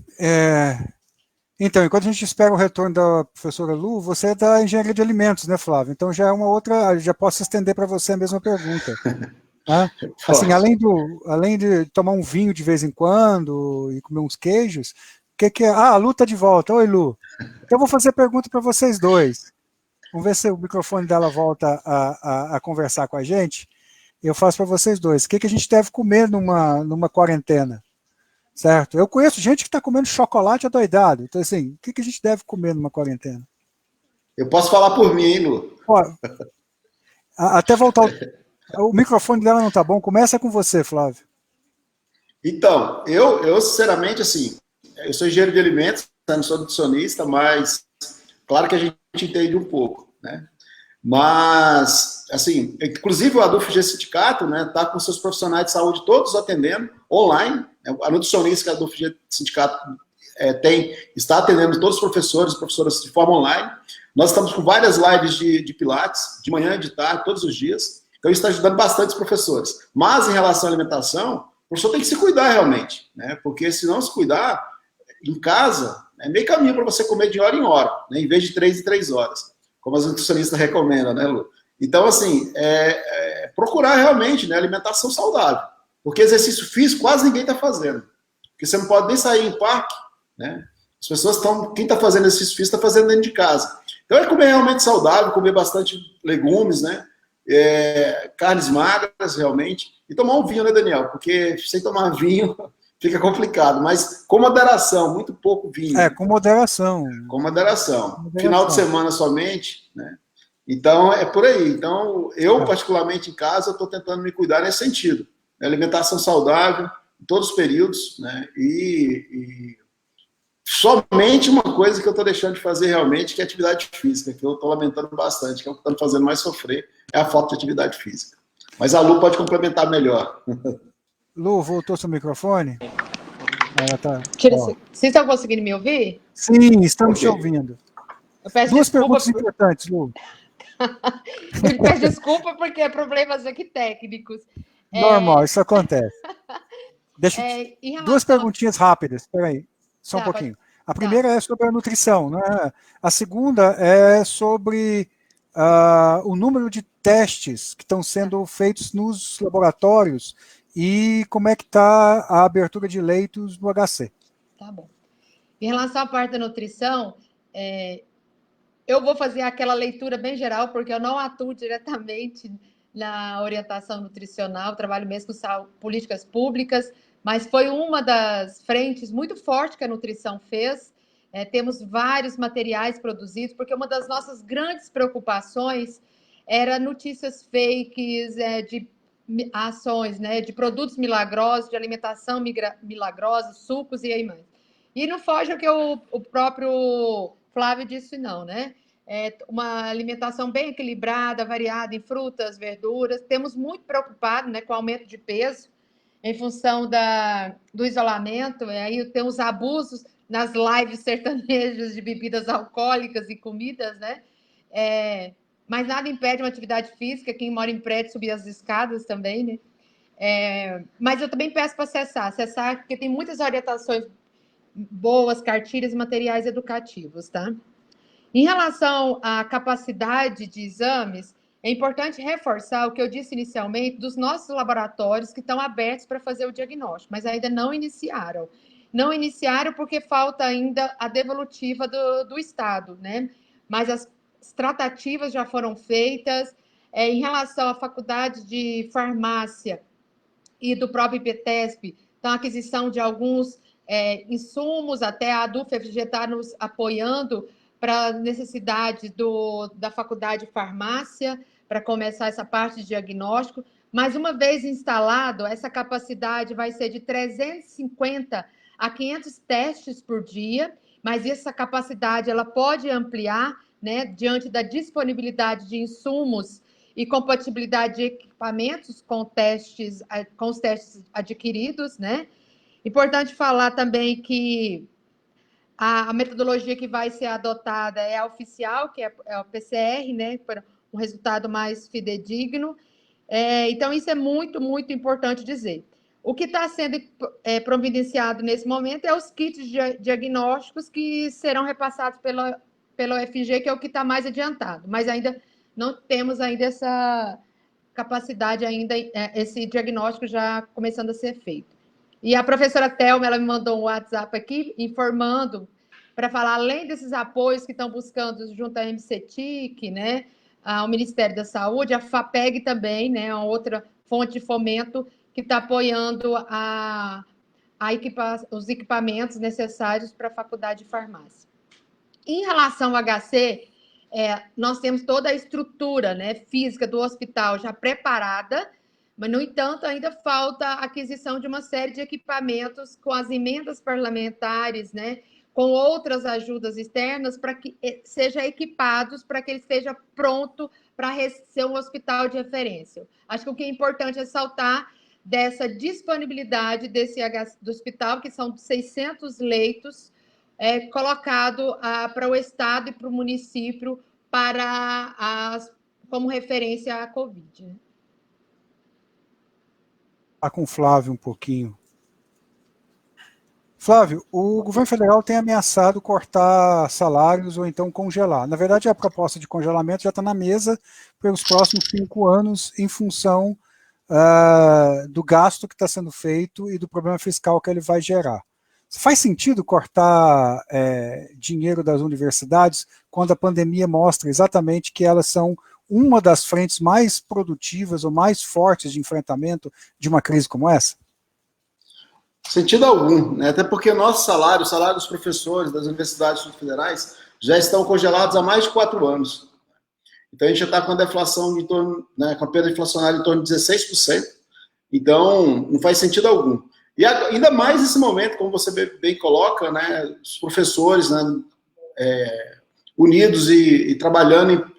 então, enquanto a gente espera o retorno da professora Lu, você é da engenharia de alimentos, né, Flávio? Então já é uma outra, já posso estender para você a mesma pergunta. Né? Assim, além de tomar um vinho de vez em quando e comer uns queijos, o que é? Ah, a Lu está de volta. Oi, Lu. Então eu vou fazer pergunta para vocês dois. Vamos ver se o microfone dela volta a conversar com a gente. Eu faço para vocês dois. O que a gente deve comer numa quarentena? Certo? Eu conheço gente que está comendo chocolate adoidado. Então, assim, o que a gente deve comer numa quarentena? Eu posso falar por mim, hein, Lu? Até voltar. O microfone dela não está bom. Começa com você, Flávio. Então, eu sinceramente, assim, eu sou engenheiro de alimentos, não sou nutricionista, mas claro que a gente entende um pouco, né? Mas, assim, inclusive o ADUFG Sindicato, né, tá com seus profissionais de saúde todos atendendo online. A nutricionista que a ADUFG Sindicato está atendendo todos os professores e professoras de forma online. Nós estamos com várias lives de Pilates, de manhã e de tarde, todos os dias. Então, isso está ajudando bastante os professores. Mas, em relação à alimentação, o professor tem que se cuidar realmente, né? Porque se não se cuidar, em casa, é meio caminho para você comer de hora em hora, né? Em vez de 3 em 3 horas, como as nutricionistas recomendam, né, Lu? Então, assim, procurar realmente, né, alimentação saudável. Porque exercício físico quase ninguém está fazendo. Porque você não pode nem sair em parque, né? As pessoas estão... Quem está fazendo exercício físico está fazendo dentro de casa. Então, comer realmente saudável, comer bastante legumes, né? Carnes magras, realmente. E tomar um vinho, né, Daniel? Porque sem tomar vinho fica complicado. Mas com moderação, muito pouco vinho. Com moderação. Com moderação. Final de semana somente, né? Então, é por aí. Então, eu, particularmente em casa, estou tentando me cuidar nesse sentido. Alimentação saudável, em todos os períodos, né? E somente uma coisa que eu estou deixando de fazer realmente, que é atividade física, que eu estou lamentando bastante, que é o que está me fazendo mais sofrer, é a falta de atividade física. Mas a Lu pode complementar melhor. Lu, voltou seu microfone? Vocês estão conseguindo me ouvir? Sim, estamos te ouvindo. Duas perguntas importantes, Lu. Eu peço desculpa porque é problemas aqui técnicos. Normal, isso acontece. Duas perguntinhas rápidas, espera aí, só um pouquinho. A primeira é sobre a nutrição, né? A segunda é sobre o número de testes que estão sendo feitos nos laboratórios e como é que está a abertura de leitos no HC. Tá bom. Em relação à parte da nutrição, eu vou fazer aquela leitura bem geral, porque eu não atuo diretamente na orientação nutricional, trabalho mesmo com políticas públicas, mas foi uma das frentes muito fortes que a nutrição fez. Temos vários materiais produzidos, porque uma das nossas grandes preocupações era notícias fakes, de ações, né, de produtos milagrosos, de alimentação milagrosa, sucos e aí mais. E não foge ao que o próprio Flávio disse, não, né? Uma alimentação bem equilibrada, variada em frutas, verduras. Temos muito preocupado, né, com o aumento de peso em função do isolamento. Aí tem os abusos nas lives sertanejas de bebidas alcoólicas e comidas, né? Mas nada impede uma atividade física, quem mora em prédio subir as escadas também, né? Mas eu também peço para acessar, porque tem muitas orientações boas, cartilhas e materiais educativos, tá? Em relação à capacidade de exames, é importante reforçar o que eu disse inicialmente dos nossos laboratórios que estão abertos para fazer o diagnóstico, mas ainda não iniciaram. Não iniciaram porque falta ainda a devolutiva do Estado, né? Mas as tratativas já foram feitas, Em relação à faculdade de farmácia e do próprio IPTESP, então, a aquisição de alguns insumos, até a ADUFFG está nos apoiando para a necessidade da faculdade de farmácia, para começar essa parte de diagnóstico, mas uma vez instalado, essa capacidade vai ser de 350 a 500 testes por dia, mas essa capacidade ela pode ampliar, né, diante da disponibilidade de insumos e compatibilidade de equipamentos com os testes adquiridos, né? Importante falar também que a metodologia que vai ser adotada é a oficial, que é o PCR, né, para um resultado mais fidedigno. Então, isso é muito, muito importante dizer. O que está sendo providenciado nesse momento é os kits diagnósticos que serão repassados pelo UFG, que é o que está mais adiantado, mas ainda não temos ainda essa capacidade, ainda esse diagnóstico já começando a ser feito. E a professora Thelma, ela me mandou um WhatsApp aqui, informando, para falar, além desses apoios que estão buscando junto à MCTIC, né, ao Ministério da Saúde, a FAPEG também, né, uma outra fonte de fomento que está apoiando os equipamentos necessários para a faculdade de farmácia. Em relação ao HC, nós temos toda a estrutura, né, física do hospital já preparada, mas, no entanto, ainda falta a aquisição de uma série de equipamentos com as emendas parlamentares, né, com outras ajudas externas, para que sejam equipados, para que ele esteja pronto para ser um hospital de referência. Acho que o que é importante ressaltar dessa disponibilidade do hospital, que são 600 leitos, colocado para o Estado e para o município como referência à Covid, né? Com o Flávio um pouquinho. Flávio, o governo federal tem ameaçado cortar salários ou então congelar. Na verdade, a proposta de congelamento já está na mesa pelos próximos 5 anos, em função do gasto que está sendo feito e do problema fiscal que ele vai gerar. Faz sentido cortar dinheiro das universidades quando a pandemia mostra exatamente que elas são uma das frentes mais produtivas ou mais fortes de enfrentamento de uma crise como essa? Sentido algum, né? Até porque nosso salário, o salário dos professores das universidades federais, já estão congelados há mais de 4 anos. Então a gente já está com a deflação em torno, né, com a perda inflacionária em torno de 16%. Então não faz sentido algum. E ainda mais nesse momento, como você bem coloca, né, os professores, né, unidos e trabalhando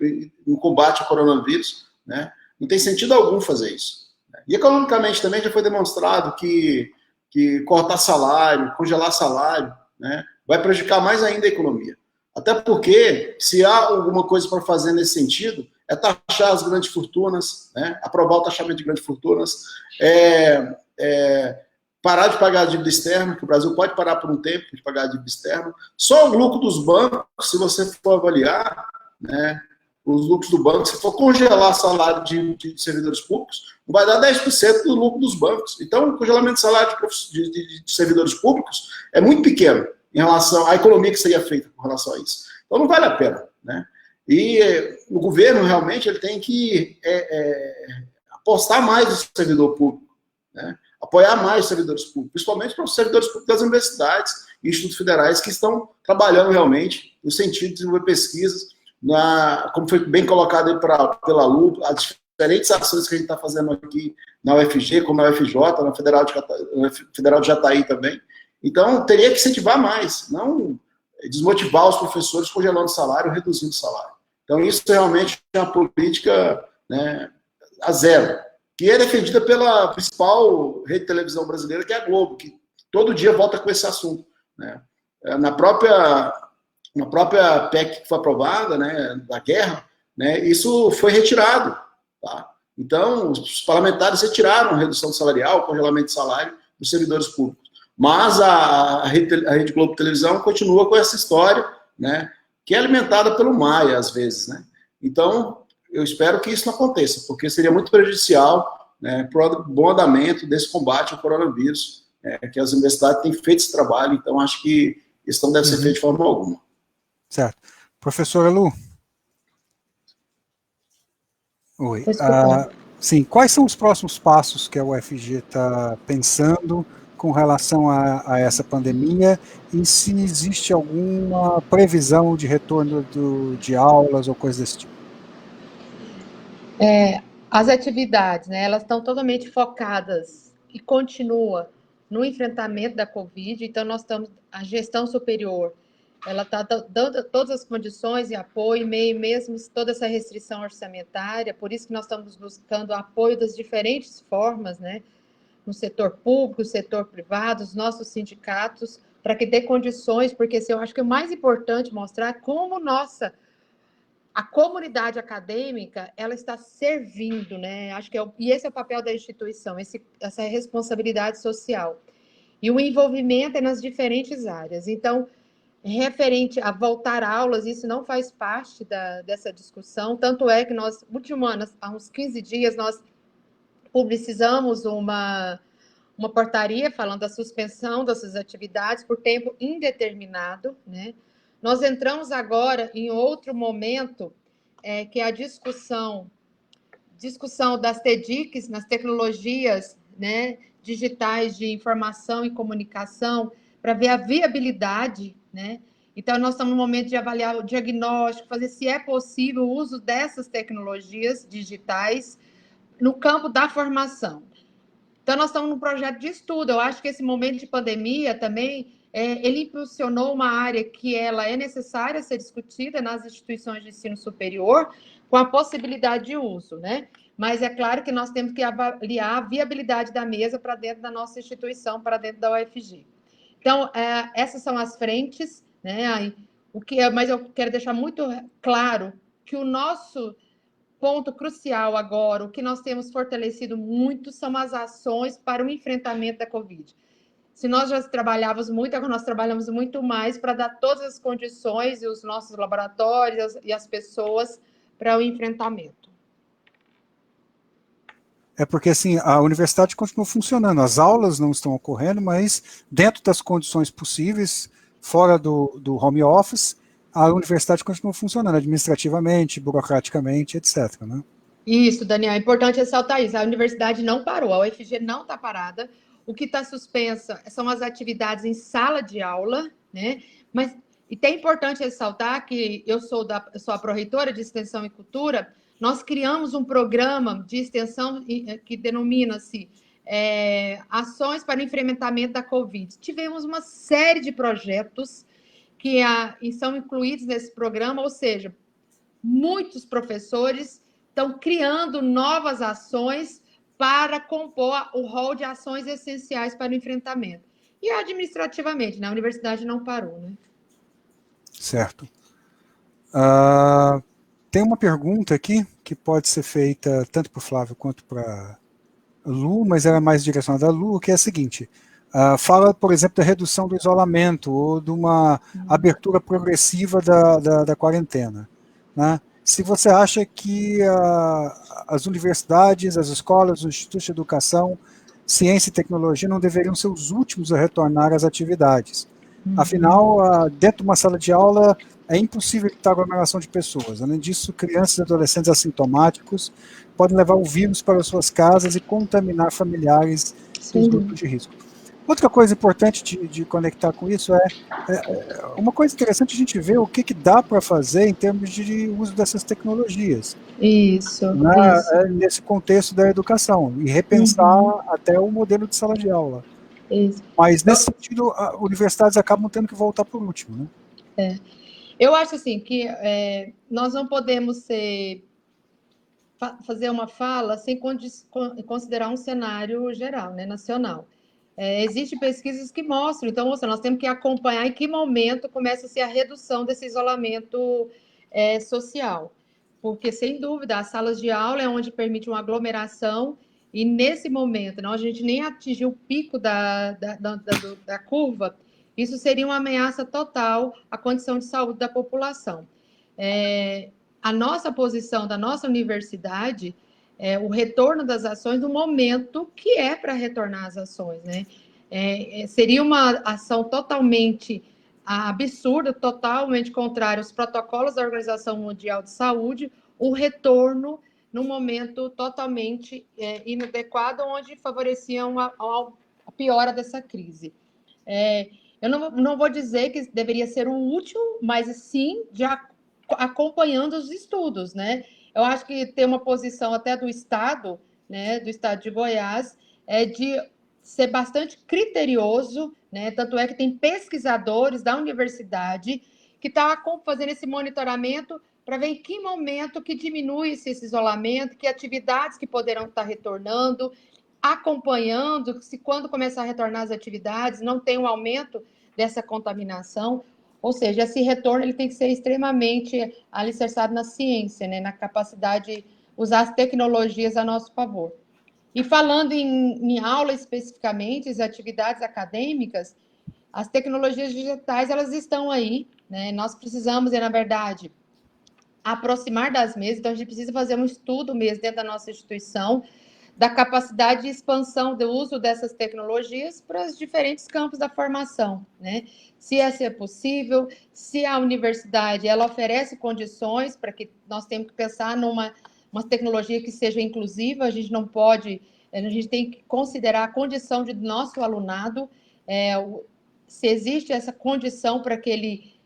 no combate ao coronavírus, né, não tem sentido algum fazer isso. E economicamente também já foi demonstrado que cortar salário, congelar salário, né, vai prejudicar mais ainda a economia. Até porque, se há alguma coisa para fazer nesse sentido, é taxar as grandes fortunas, né, aprovar o taxamento de grandes fortunas, parar de pagar a dívida externa, que o Brasil pode parar por um tempo de pagar a dívida externa. Só o lucro dos bancos, se você for avaliar, né, os lucros do banco, se for congelar salário de servidores públicos, vai dar 10% do lucro dos bancos. Então, o congelamento de salário de servidores públicos é muito pequeno em relação à economia que seria feita com relação a isso. Então, não vale a pena, né? E o governo, realmente, ele tem que apostar mais no servidor público, né? Apoiar mais os servidores públicos, principalmente para os servidores públicos das universidades e institutos federais que estão trabalhando realmente no sentido de desenvolver pesquisas, como foi bem colocado aí pela LU, as diferentes ações que a gente está fazendo aqui na UFG, como na UFJ, na Federal de Jataí também. Então, teria que incentivar mais, não desmotivar os professores congelando salário, reduzindo salário. Então, isso realmente é uma política, né, a zero, que é defendida pela principal rede de televisão brasileira, que é a Globo, que todo dia volta com esse assunto, né? Na própria PEC que foi aprovada, né, da guerra, né, isso foi retirado. Tá? Então, os parlamentares retiraram a redução salarial, o congelamento de salário dos servidores públicos. Mas a Rede Globo Televisão continua com essa história, né, que é alimentada pelo Maia, às vezes. Né? Então, eu espero que isso não aconteça, porque seria muito prejudicial, né, para o bom andamento desse combate ao coronavírus, que as universidades têm feito esse trabalho, então acho que isso não deve ser feito de forma alguma. Certo. Professora Lu? Oi. Tô escutando. Sim, quais são os próximos passos que a UFG está pensando com relação a essa pandemia e se existe alguma previsão de retorno de aulas ou coisas desse tipo? As atividades, né, elas estão totalmente focadas e continua no enfrentamento da Covid, então nós estamos, a gestão superior, ela está dando todas as condições e apoio, meio mesmo toda essa restrição orçamentária, por isso que nós estamos buscando apoio das diferentes formas, né, no setor público, setor privado, os nossos sindicatos, para que dê condições, porque assim, eu acho que o mais importante é mostrar como a comunidade acadêmica, ela está servindo, né? Acho que e esse é o papel da instituição, essa responsabilidade social. E o envolvimento é nas diferentes áreas. Então, referente a voltar a aulas, isso não faz parte dessa discussão, tanto é que nós, último ano, há uns 15 dias, nós publicizamos uma portaria falando da suspensão dessas atividades por tempo indeterminado, né? Nós entramos agora em outro momento, que é a discussão das TEDx, nas tecnologias, né, digitais de informação e comunicação, para ver a viabilidade, né? Então, nós estamos no momento de avaliar o diagnóstico, fazer se é possível o uso dessas tecnologias digitais no campo da formação. Então, nós estamos num projeto de estudo. Eu acho que esse momento de pandemia também, ele impulsionou uma área que ela é necessária ser discutida nas instituições de ensino superior, com a possibilidade de uso, né? Mas é claro que nós temos que avaliar a viabilidade da mesa para dentro da nossa instituição, para dentro da UFG. Então, essas são as frentes, né? Mas eu quero deixar muito claro que o nosso ponto crucial agora, o que nós temos fortalecido muito são as ações para o enfrentamento da Covid. Se nós já trabalhávamos muito, agora nós trabalhamos muito mais para dar todas as condições e os nossos laboratórios e as pessoas para o enfrentamento. É porque assim, a universidade continua funcionando, as aulas não estão ocorrendo, mas dentro das condições possíveis, fora do home office, a universidade continua funcionando administrativamente, burocraticamente, etc. Né? Isso, Daniel, é importante ressaltar isso. A universidade não parou, a UFG não está parada. O que está suspensa são as atividades em sala de aula, né? Mas e é importante ressaltar que eu sou a pró-reitora de Extensão e Cultura. Nós criamos um programa de extensão que denomina-se Ações para o Enfrentamento da Covid. Tivemos uma série de projetos que são incluídos nesse programa, ou seja, muitos professores estão criando novas ações para compor o rol de ações essenciais para o enfrentamento. E administrativamente, né? A universidade não parou, né? Certo. Tem uma pergunta aqui que pode ser feita tanto para o Flávio quanto para a Lu, mas ela é mais direcionada à Lu, que é a seguinte. Fala, por exemplo, da redução do isolamento ou de uma abertura progressiva da quarentena. Né? Se você acha que as universidades, as escolas, os institutos de educação, ciência e tecnologia não deveriam ser os últimos a retornar às atividades. Afinal, dentro de uma sala de aula é impossível evitar aglomeração de pessoas. Além disso, crianças e adolescentes assintomáticos podem levar o vírus para suas casas e contaminar familiares dos grupos de risco. Outra coisa importante de conectar com isso uma coisa interessante a gente ver o que dá para fazer em termos de uso dessas tecnologias. Isso. Nesse contexto da educação, e repensar até o modelo de sala de aula. Isso. Mas, nesse sentido, universidades acabam tendo que voltar por último, né? Eu acho assim que nós não podemos fazer uma fala sem considerar um cenário geral, né, nacional. Existem pesquisas que mostram, então, nós temos que acompanhar em que momento começa-se a redução desse isolamento social. Porque, sem dúvida, as salas de aula é onde permite uma aglomeração, e nesse momento, não, a gente nem atingiu o pico da curva, isso seria uma ameaça total à condição de saúde da população. A nossa posição da nossa universidade o retorno das ações no momento que é para retornar as ações, né? Seria uma ação totalmente absurda, totalmente contrária aos protocolos da Organização Mundial de Saúde, o retorno num momento totalmente inadequado, onde favoreciam a piora dessa crise. Eu não vou dizer que deveria ser um útil, mas sim acompanhando os estudos, né? Eu acho que tem uma posição até do Estado, né, do Estado de Goiás, de ser bastante criterioso, né? Tanto é que tem pesquisadores da universidade que estão fazendo esse monitoramento para ver em que momento que diminui esse isolamento, que atividades que poderão estar retornando, acompanhando, se quando começar a retornar as atividades, não tem um aumento dessa contaminação. Ou seja, esse retorno ele tem que ser extremamente alicerçado na ciência, né, na capacidade de usar as tecnologias a nosso favor. E falando em aula especificamente, as atividades acadêmicas, as tecnologias digitais, elas estão aí, né? Nós precisamos, na verdade, aproximar das mesmas, então a gente precisa fazer um estudo mesmo dentro da nossa instituição, da capacidade de expansão do uso dessas tecnologias para os diferentes campos da formação, né? Se essa é possível, se a universidade ela oferece condições para que nós temos que pensar numa tecnologia que seja inclusiva, a gente não pode, a gente tem que considerar a condição do nosso alunado, se existe essa condição para que ele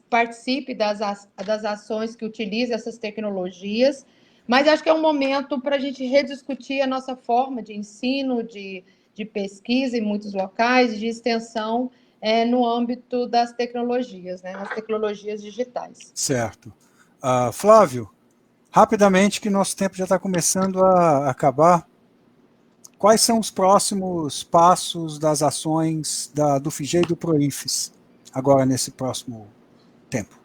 participe das ações que utilizam essas tecnologias. Mas acho que é um momento para a gente rediscutir a nossa forma de ensino, de pesquisa em muitos locais, de extensão no âmbito das tecnologias, né, as tecnologias digitais. Certo. Flávio, rapidamente, que nosso tempo já está começando a acabar, quais são os próximos passos das ações do FIGE e do PROIFES, agora nesse próximo tempo?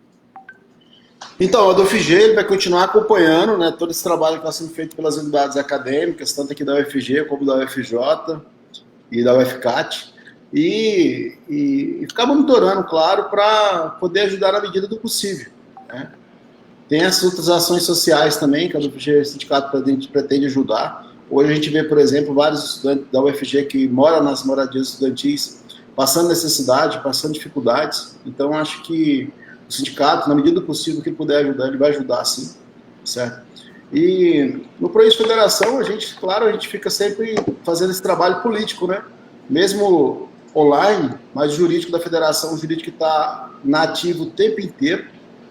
Então, a do UFG ele vai continuar acompanhando, né, todo esse trabalho que está sendo feito pelas unidades acadêmicas, tanto aqui da UFG como da UFJ e da UFCAT, e ficar monitorando, claro, para poder ajudar na medida do possível, né? Tem as outras ações sociais também, que a UFG, o sindicato pretende ajudar. Hoje a gente vê, por exemplo, vários estudantes da UFG que moram nas moradias estudantis, passando necessidade, passando dificuldades. Então, acho que o sindicato, na medida do possível que ele puder ajudar, ele vai ajudar, sim, certo? E no PROIFES Federação, a gente fica sempre fazendo esse trabalho político, né? Mesmo online, mas o jurídico da federação, o jurídico que está nativo o tempo inteiro,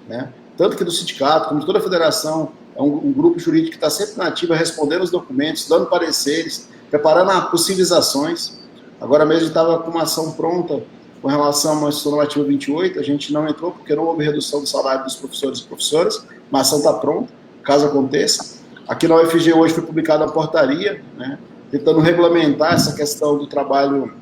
né? Tanto que do sindicato, como de toda a federação, é um grupo jurídico que está sempre nativo, respondendo os documentos, dando pareceres, preparando possíveis ações. Agora mesmo estava com uma ação pronta com relação a uma instituição normativa 28, a gente não entrou porque não houve redução do salário dos professores e professoras, mas a ação está pronta, caso aconteça. Aqui na UFG hoje foi publicada a portaria, né, tentando regulamentar essa questão do trabalho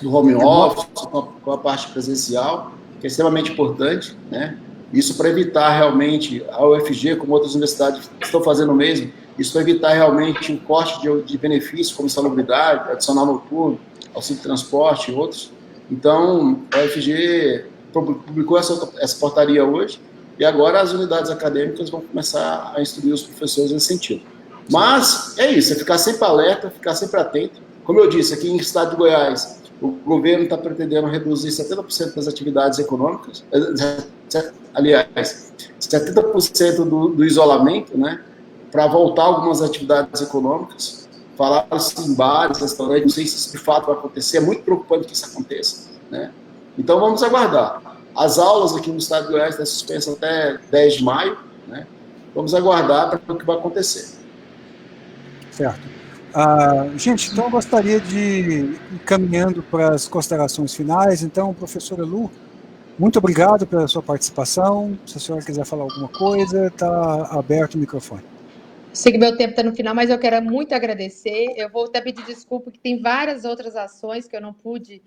do home office, com a parte presencial, que é extremamente importante, né? Isso para evitar realmente, a UFG, como outras universidades estão fazendo o mesmo, isso para evitar realmente um corte de benefícios, como salubridade, adicional noturno, auxílio de transporte e outros. Então, a UFG publicou essa portaria hoje, e agora as unidades acadêmicas vão começar a instruir os professores nesse sentido. Mas é isso, é ficar sempre alerta, ficar sempre atento. Como eu disse, aqui em estado de Goiás, o governo está pretendendo reduzir 70% das atividades econômicas, aliás, 70% do isolamento, né, para voltar algumas atividades econômicas. Falaram-se em bares, restaurantes, não sei se isso de fato vai acontecer, é muito preocupante que isso aconteça, né? Então vamos aguardar. As aulas aqui no estado de Goiás estão suspensas até 10 de maio, né? Vamos aguardar para ver o que vai acontecer. Certo. Gente, então eu gostaria de ir caminhando para as considerações finais. Então, professora Lu, muito obrigado pela sua participação. Se a senhora quiser falar alguma coisa, está aberto o microfone. Sei que meu tempo está no final, mas eu quero muito agradecer. Eu vou até pedir desculpa que tem várias outras ações que eu não pude,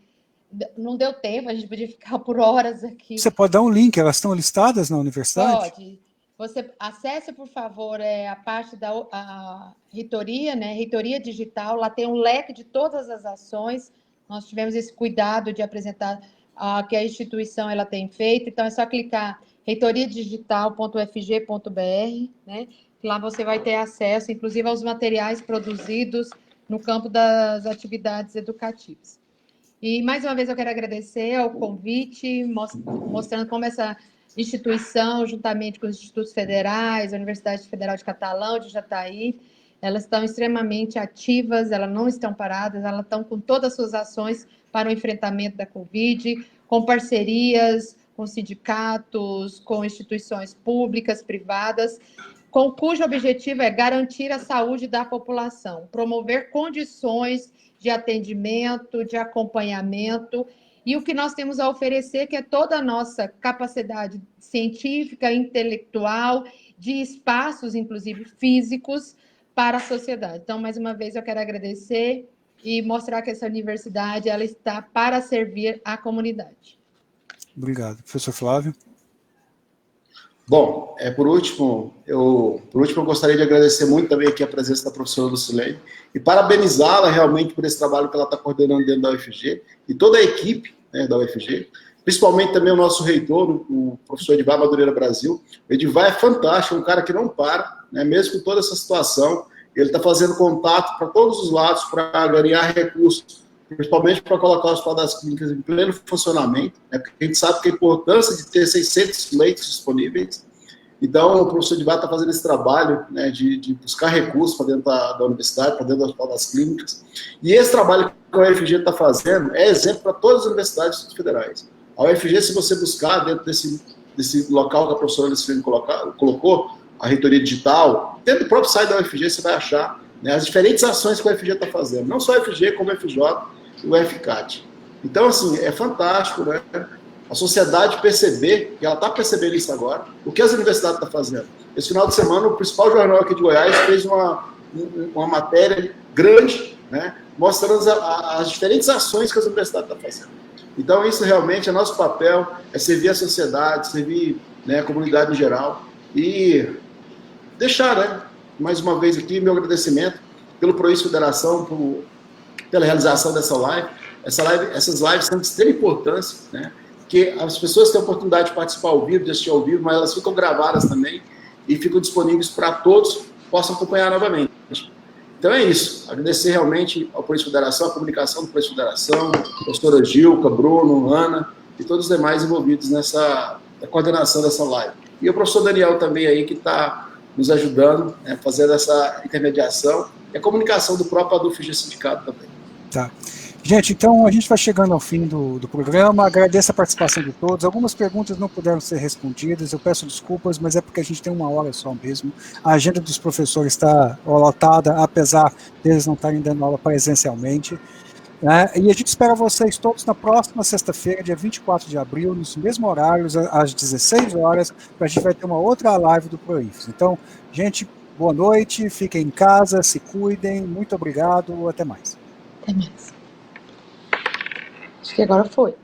não deu tempo, a gente podia ficar por horas aqui. Você pode dar um link, elas estão listadas na universidade? Pode. Você acesse, por favor, a parte da reitoria, né? Reitoria Digital, lá tem um leque de todas as ações. Nós tivemos esse cuidado de apresentar que a instituição ela tem feito, então é só clicar reitoriadigital.ufg.br, né? Lá você vai ter acesso, inclusive, aos materiais produzidos no campo das atividades educativas. E, mais uma vez, eu quero agradecer ao convite, mostrando como essa instituição, juntamente com os institutos federais, a Universidade Federal de Catalão, de Jataí, elas estão extremamente ativas, elas não estão paradas, elas estão com todas as suas ações para o enfrentamento da Covid, com parcerias, com sindicatos, com instituições públicas, privadas, cujo objetivo é garantir a saúde da população, promover condições de atendimento, de acompanhamento, e o que nós temos a oferecer, que é toda a nossa capacidade científica, intelectual, de espaços, inclusive físicos, para a sociedade. Então, mais uma vez, eu quero agradecer e mostrar que essa universidade ela está para servir à comunidade. Obrigado. Professor Flávio? Bom, por último, eu gostaria de agradecer muito também aqui a presença da professora Lucilene e parabenizá-la realmente por esse trabalho que ela está coordenando dentro da UFG e toda a equipe, né, da UFG, principalmente também o nosso reitor, o professor Edivar Madureira Brasil. O Edivar é fantástico, é um cara que não para, né, mesmo com toda essa situação, ele está fazendo contato para todos os lados para ganhar recursos, principalmente para colocar os hospitais clínicas em pleno funcionamento, né, porque a gente sabe que a importância de ter 600 leitos disponíveis. Então, o professor Edivar está fazendo esse trabalho, né, de buscar recursos para dentro da universidade, para dentro das clínicas. E esse trabalho que a UFG está fazendo é exemplo para todas as universidades federais. A UFG, se você buscar dentro desse local que a professora Lucilene colocou, a reitoria digital, dentro do próprio site da UFG você vai achar, né, as diferentes ações que a UFG está fazendo. Não só a UFG, como a FJ e o FCAT. Então, assim, é fantástico, né? A sociedade perceber, e ela está percebendo isso agora, o que as universidades estão fazendo. Esse final de semana, o principal jornal aqui de Goiás fez uma matéria grande, né, mostrando as diferentes ações que as universidades estão fazendo. Então, isso realmente é nosso papel, é servir a sociedade, servir, né, a comunidade em geral, e deixar, né, mais uma vez aqui, meu agradecimento pelo PROIFES Federação, pela realização dessa live. Essas lives são de extrema importância, né, que as pessoas têm a oportunidade de participar ao vivo, de assistir ao vivo, mas elas ficam gravadas também e ficam disponíveis para todos possam acompanhar novamente. Então é isso. Agradecer realmente ao PROIFES Federação, a comunicação do PROIFES Federação, a professora Gilca, Bruno, Ana e todos os demais envolvidos nessa coordenação dessa live. E o professor Daniel também aí, que está nos ajudando, né, fazendo essa intermediação e a comunicação do próprio ADUFG Sindicato também. Tá. Gente, então a gente vai chegando ao fim do programa, agradeço a participação de todos, algumas perguntas não puderam ser respondidas, eu peço desculpas, mas é porque a gente tem uma hora só mesmo, a agenda dos professores está lotada, apesar deles não estarem dando aula presencialmente, né? E a gente espera vocês todos na próxima sexta-feira, dia 24 de abril, nos mesmos horários, às 16 horas, a gente vai ter uma outra live do PROIFES. Então, gente, boa noite, fiquem em casa, se cuidem, muito obrigado, até mais. Até mais. Acho que agora foi.